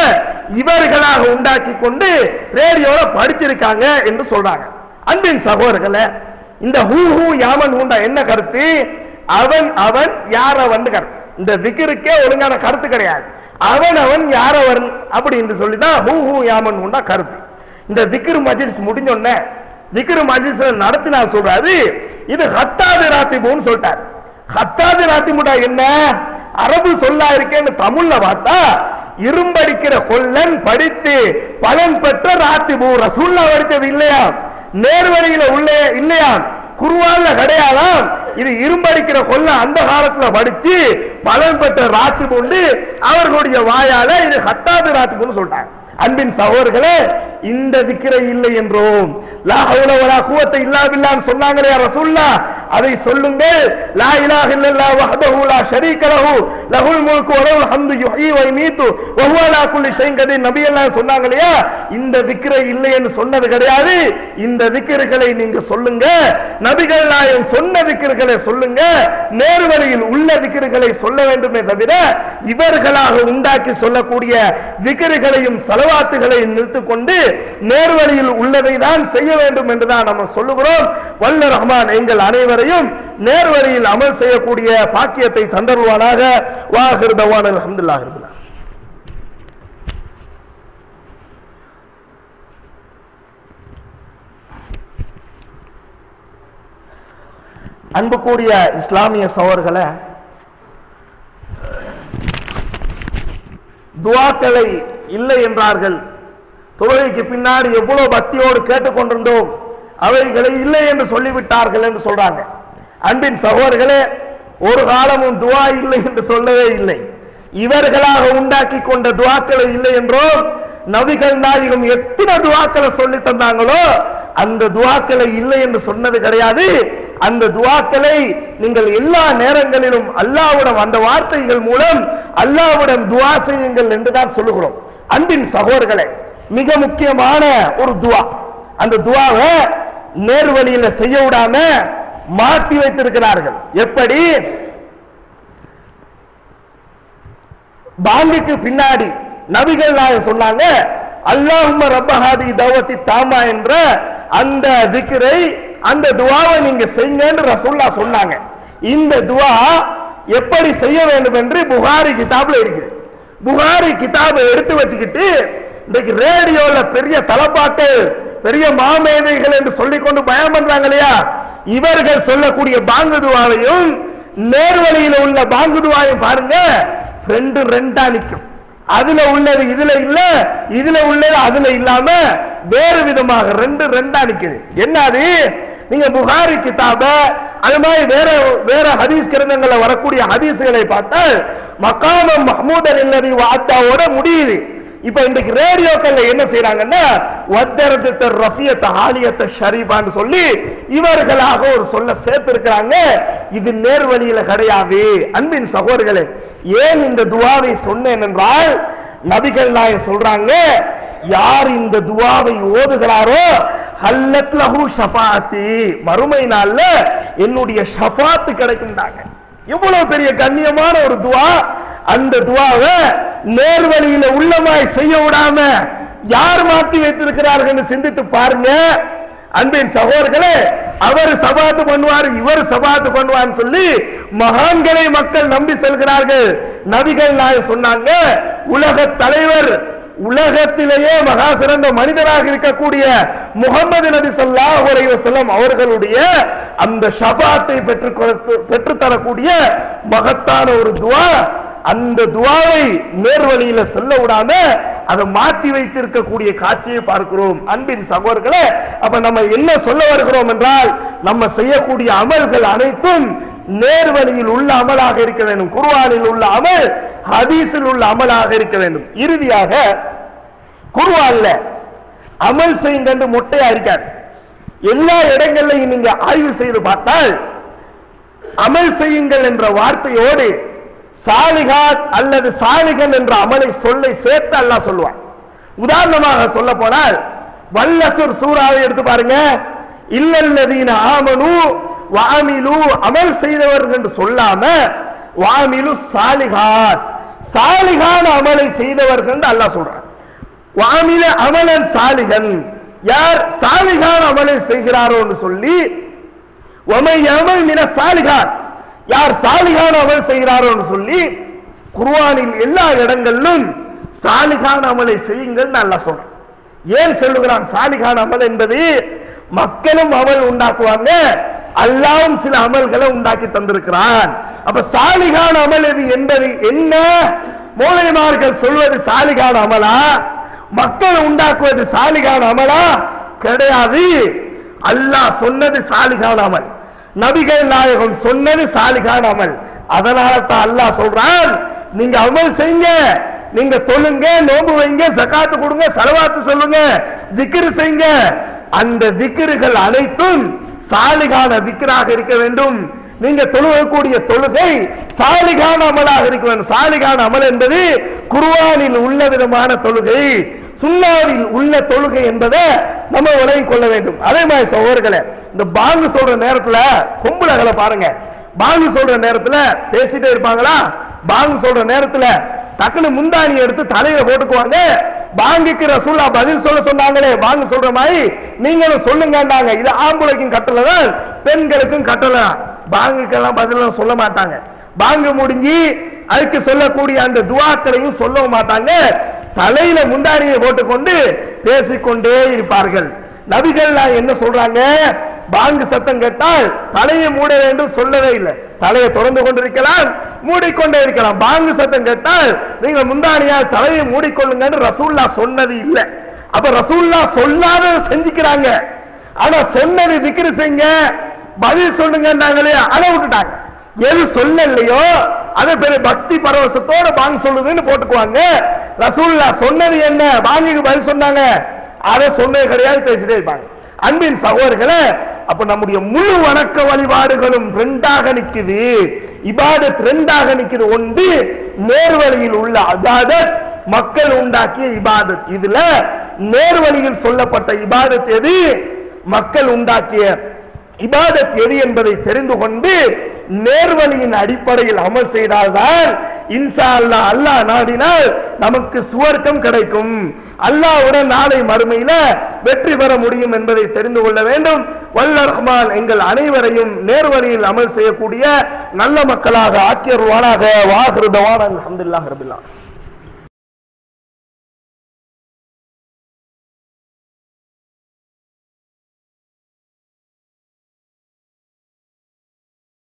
இவர்களாக உண்டாக்கி கொண்டு ரேடியோல படிச்சிருக்காங்க என்று சொல்றாங்க. அன்பின் சகோதரர்களே, இந்த ஹூ ஹூ யாமன் ஹூண்டா என்ன கருத்து? அவன் அவன் யாரவன் கருத்து. இந்த திக்ருக்கே ஒழுங்கான கருத்து கிடையாது. அவன் அவன் யாரவன் அப்படி என்று சொல்லிதான் ஹூ ஹூ யாமன் ஹூண்டா கருத்து. இந்த திக்ர் மஜ்லிஸ் முடிஞ்சோடனே திக்ர் மஜ்லிஸ் நடத்தினா சொல்றாரு, இது ஹத்தாது ராத்திபுன்னு சொல்லிட்டார். ஹத்தாது ராத்திபுடா என்ன? அரபு சொல்லா இருக்கேன்னு தமிழ்ல பார்த்தா, இரும்படிக்கிற கொல்லன் படித்து பலன் பெற்ற ராத்திபு. ரசூல்லா படித்தது இல்லையா, நேர்வழியில உள்ள இல்லையா, குர்ஆன்ல கிடையாதாம். இது இரும்படிக்கிற கொல்ல அந்த காலத்துல படிச்சு பலன் பெற்ற ராத்திப் உண்டு. அவர்களுடைய வாயால இது ஹத்தாது ராத்திப்னு சொல்றாங்க. அன்பின் சகோதரர்களே, இந்த திக்ரை இல்லை என்றோம். லா ஹவுல வலா குவத்த இல்லா பில்லாஹ் சொன்னாங்களே ரசூலுல்லாஹ், அதை சொல்லுங்கள். லா இலாஹ இல்லல்லாஹ் வஹ்தஹு லா ஷரீக லஹு லஹுல் முல்கு வ லஹுல் ஹம்து யுஹ்யி வ யுமீது வ ஹுவ அலா குல்லி ஷைஇன் கதீர். நபி எல்லாம் சொன்னாங்களையா, இந்த திக்ரை இல்லை என்று சொன்னது கிடையாது. இந்த திக்ர்களை நீங்க சொல்லுங்க. நபிகள் நாயகம் சொன்ன திக்ர்களை சொல்லுங்க. நேர்வழியில் உள்ள திக்ர்களை சொல்ல வேண்டுமே தவிர இவர்களாக உண்டாக்கி சொல்லக்கூடிய திக்ர்களையும் ஸலவாத்துகளையும் நிறுத்திக்கொண்டு நேர்வழியில் உள்ளதை தான் செய்ய வேண்டும் என்றுதான் நம்ம சொல்லுகிறோம். வல்ல ரஹ்மான் எங்கள் அனைவரையும் நேர்வழியில் அமல் செய்யக்கூடிய பாக்கியத்தை தந்தருவானாக. வாஹிர் தவானா அல்ஹம்துலில்லாஹி ரப்பில் ஆலமீன். அன்புக்குரிய இஸ்லாமிய சகோதரர்களே, துஆக்களை இல்லை என்றார்கள். தொழுகைக்கு பின்னாடி எவ்வளவு பக்தியோடு கேட்டுக்கொண்டிருந்தோம், அவைகளை இல்லை என்று சொல்லிவிட்டார்கள் என்று சொல்றாங்க. அன்பின் சகோதரர்களே, ஒரு காலமும் துஆ இல்லை என்று சொல்லவே இல்லை. இவர்களாக உண்டாக்கி கொண்ட துஆக்களை இல்லை என்றோம். நபிகள் நாயகம் எத்தனை துஆக்களை சொல்லி தந்தாங்களோ அந்த துஆக்களை இல்லை என்று சொன்னது கிடையாது. அந்த துஆக்களை நீங்கள் எல்லா நேரங்களிலும் அல்லாஹ்விடம் அந்த வார்த்தைகள் மூலம் அல்லாஹ்விடம் துஆ செய்யுங்கள் என்றுதான் சொல்லுகிறோம். அன்பின் சகோதரர்களே, மிக முக்கியமான ஒரு துஆ. அந்த துஆவை நேர்வழியில செய்ய விடாம மாற்றி வைத்திருக்கிறார்கள். எப்படி? பாங்குக்கு பின்னாடி நபிகள் நாயகம் சொன்னாங்க, அல்லாஹும்ம ரப்ப ஹாதி தஅவத்தி தாமா என்ற அந்த திக்ரை, அந்த துஆவை நீங்க செய்யுங்கன்னு ரசூலுல்லாஹ் சொன்னாங்க. இந்த துஆ எப்படி செய்ய வேண்டும் என்று புகாரி கிதாப்ல இருக்குது. புகாரி கிதாபை எடுத்து வச்சுக்கிட்டு இன்னைக்கு ரேடியோல பெரிய தலப்பாட்டு பெரிய மாமேதைகள் என்று சொல்லிக்கொண்டு பயம் பண்றாங்க இல்லையா, இவர்கள் சொல்லக்கூடிய பாங்கு துஆவையும் நேர்வழியில உள்ள பாங்கு துஆவையும் பாருங்க, ரெண்டு ரெண்டா நிற்கும். அதுல உள்ளது இதுல இல்ல, இதுல உள்ளது அதுல இல்லாம வேறு விதமாக ரெண்டு ரெண்டா நிக்குது. என்னது? நீங்க புகாரி கிதாப அது மாதிரி வேற வேற ஹதீஸ் கிரந்தங்கள்ல வரக்கூடிய ஹதீஸ்களை பார்த்தால் மகாமம் மஹ்மூதன் இல்லதி வாத்தாவோட முடியுது. இப்ப இன்றைக்கு ரேடியோக்கள்ல என்ன செய்யறாங்கன்னா வத்தரத்து ரஃபியத் ஆலியத் ஷரீபான்னு சொல்லி இவர்களாக ஒரு சொல்ல சேர்த்து இருக்கிறாங்க. இது நேர்வழியில கிடையாது. அன்பின் சகோதரர்களே, ஏன் இந்த துஆவை சொன்னேன் என்றால், நபிகள் நாயகம் சொல்றாங்க, யார் இந்த துஆவை ஓதுகிறாரோ ஹல்லத் லஹு ஷஃபாஅத்தி, மறுமை நாள்ல என்னுடைய ஷஃபாத் கிடைக்கும்டாங்க. எவ்வளவு பெரிய கண்ணியமான ஒரு துஆ. அந்த துஆவை நேர்வழியில உள்ளமாய் செய்ய விடாம யார் மாற்றி வைத்திருக்கிறார்கள் சிந்தித்து பாருங்க. அன்பின் சகோதரர்களே, அவர் சபாத்து பண்ணுவார், இவர் சபாத்து பண்ணுவார் சொல்லி மகான்களை மக்கள் நம்பி செல்கிறார்கள். நபிகள் நாயகம் சொன்னாங்க, உலக தலைவர், உலகத்திலேயே மகா சிறந்த மனிதராக இருக்கக்கூடிய முகமது நபி ஸல்லல்லாஹு அலைஹி வஸல்லம் அவர்களுடைய அந்த ஷஃபாத்தை பெற்றுத்தரக்கூடிய மகத்தான ஒரு துஆ. அந்த துஆவை நேர்வழியில செல்ல விடாம அதை மாற்றி வைத்திருக்கக்கூடிய காட்சியை பார்க்கிறோம். அன்பின் சகோதரர்களே, அப்ப நம்ம என்ன சொல்ல வருகிறோம் என்றால், நம்ம செய்யக்கூடிய அமல்கள் அனைத்தும் நேர்வழியில் உள்ள அமலாக இருக்க வேண்டும். குர்ஆனில் உள்ள அமல், ஹதீஸில் உள்ள அமலாக இருக்க வேண்டும். இறுதியாக குர்ஆன்ல அமல் செய்யுங்க மொட்டையா இருக்காது. எல்லா இடங்களையும் நீங்க ஆய்வு செய்து பார்த்தால் அமல் செய்யுங்கள் என்ற வார்த்தையோடு சாலிகாத் அல்லது சாலிகன் என்ற அமலை சொல்லை சேர்த்து அல்லாஹ் சொல்லுவான். உதாரணமாக சொல்ல போனால் வல்லசுர் சூராவை எடுத்து பாருங்க. இல்லல்லதீன ஆமனு வஅமிலு, அமல் செய்தவர்கள் என்று சொல்லாம வஅமிலு சாலிகாத், சாலிகான அமலை செய்தவர்கள் என்று அல்லாஹ் சொல்றான். வஅமில அமலன் சாலிகன், யார் சாலிகான அமலை செய்கிறாரோ என்று சொல்லி வமை அமல் மின சாலிகாத், யார் சாலிகான அமல் செய்கிறாரோ என்று சொல்லி குர்ஆனில் எல்லா இடங்களிலும் சாலிகான அமலை செய்யுங்கள் அல்லாஹ் சொல்றான். ஏன் சொல்லுகிறான் சாலிகான அமல் என்பது? மக்களும் அமல் உண்டாக்குவாங்க, அல்லாஹ்வும் சில அமல்களை உண்டாக்கி தந்திருக்கிறான். அப்ப சாலிகான அமல் எது என்பது என்ன? மௌலவிமார்கள் சொல்வது சாலிகான அமலா, மக்கள் உண்டாக்குவது சாலிகான அமலா? கிடையாது. அல்லாஹ் சொன்னது சாலிகான அமல், நபிகள் நாயகம் சொன்னது சாலிகான அமல். அதனால தான் அல்லாஹ் சொல்றான், நீங்க அமல் செய்யுங்க, நீங்க தொழுங்க, நோன்பு வைங்க, ஜகாத்து கொடுங்க, ஸலவாத்து சொல்லுங்க, திக்ர் செய்யுங்க. அந்த திக்ர்கள் அனைத்தும் சாலிகான திக்ராக இருக்க வேண்டும். நீங்க தொழுகக்கூடிய தொழுகை சாலிகான அமலாக இருக்க வேண்டும். சாலிகான அமல் என்பது குர்ஆனில் உள்ள விதமான தொழுகை, சுன்னாவில் உள்ள தொழுகை என்பதை நம்ம விளங்கிக் கொள்ள வேண்டும். அதே மாதிரி சகோதரர்களே, இந்த பாங்கு சொல்ற நேரத்துல பொம்பளைகளை பாருங்க, பாங்கு சொல்ற நேரத்துல பேசிட்டே இருப்பாங்களா? பாங்கு சொல்ற நேரத்துல டக்குனு முந்தாணி எடுத்து தலையில போட்டுக்குவாங்க. பாங்குக்கு ரசூலா பதில் சொல்ல சொன்னாங்களே, பாங்கு சொல்ற மாதிரி நீங்களும் சொல்லுங்கன்னாங்க. இது ஆம்பளைக்கும் கட்டளை தான், பெண்களுக்கும் கட்டளை. பாங்குக்கெல்லாம் பதில் சொல்ல மாட்டாங்க. பாங்கு முடிஞ்சு அதுக்கு சொல்லக்கூடிய அந்த துஆக்களையும் சொல்லவும் மாட்டாங்க. தலையில முந்தாணியை போட்டுக்கொண்டு பேசிக்கொண்டே இருப்பார்கள். நபிகள் என்ன சொல்றாங்க? பாங்கு சத்தம் கேட்டால் தலையை மூட வேண்டும் சொல்லவே இல்லை. தலையை திறந்து கொண்டிருக்கலாம், மூடிக்கொண்டே இருக்கலாம். பாங்கு சத்தம் கேட்டால் நீங்க முந்தானியால் தலையை மூடிக்கொள்ளுங்கன்னு ரசூல்லா சொன்னது இல்லை. அப்ப ரசூல்லா சொல்லாத செஞ்சுக்கிறாங்க. ஆனா சொன்னது திக்ர் செய்யுங்க, பதில் சொல்லுங்கன்னாங்களே, அதை விட்டுட்டாங்க. எது சொல்லலையோ அதை பெரிய பக்தி பரவசத்தோட பாங்கு சொல்லுதுன்னு போட்டுக்குவாங்க. ரசூல்லா சொன்னது என்ன, பாங்குக்கு பதில் சொன்னாங்க, அதை சொன்னது கிடையாது, பேசிட்டே இருப்பாங்க. அன்பின் சகோதரர்களே, அப்ப நம்முடைய முழு வணக்க வழிபாடுகளும் ரெண்டாக நிக்குது. இபாதத் ரெண்டாக நிக்குது. ஒன்று நேர்வழியில் உள்ள இபாதத், மக்கள் உண்டாக்கிய இபாதத். இதுல நேர்வழியில் சொல்லப்பட்ட இபாதத் எது, மக்கள் உண்டாக்கிய இபாதத் எது என்பதை தெரிந்து கொண்டு நேர்வழியின் அடிப்படையில் அமல் செய்தால்தான் இன்ஷா அல்லாஹ், அல்லாஹ் நாடினால் நமக்கு சுவர்க்கம் கிடைக்கும். அல்லாஹ்வுடன் நாளை மறுமையில வெற்றி பெற முடியும் என்பதை தெரிந்து கொள்ள வேண்டும். வல்ல ரஹ்மான் எங்கள் அனைவரையும் நேர்வழியில் அமல் செய்யக்கூடிய நல்ல மக்களாக ஆக்கியருவானாக. வாஹிரு தவானா அல்ஹம்துலில்லாஹி ரப்பில் ஆலமீன்.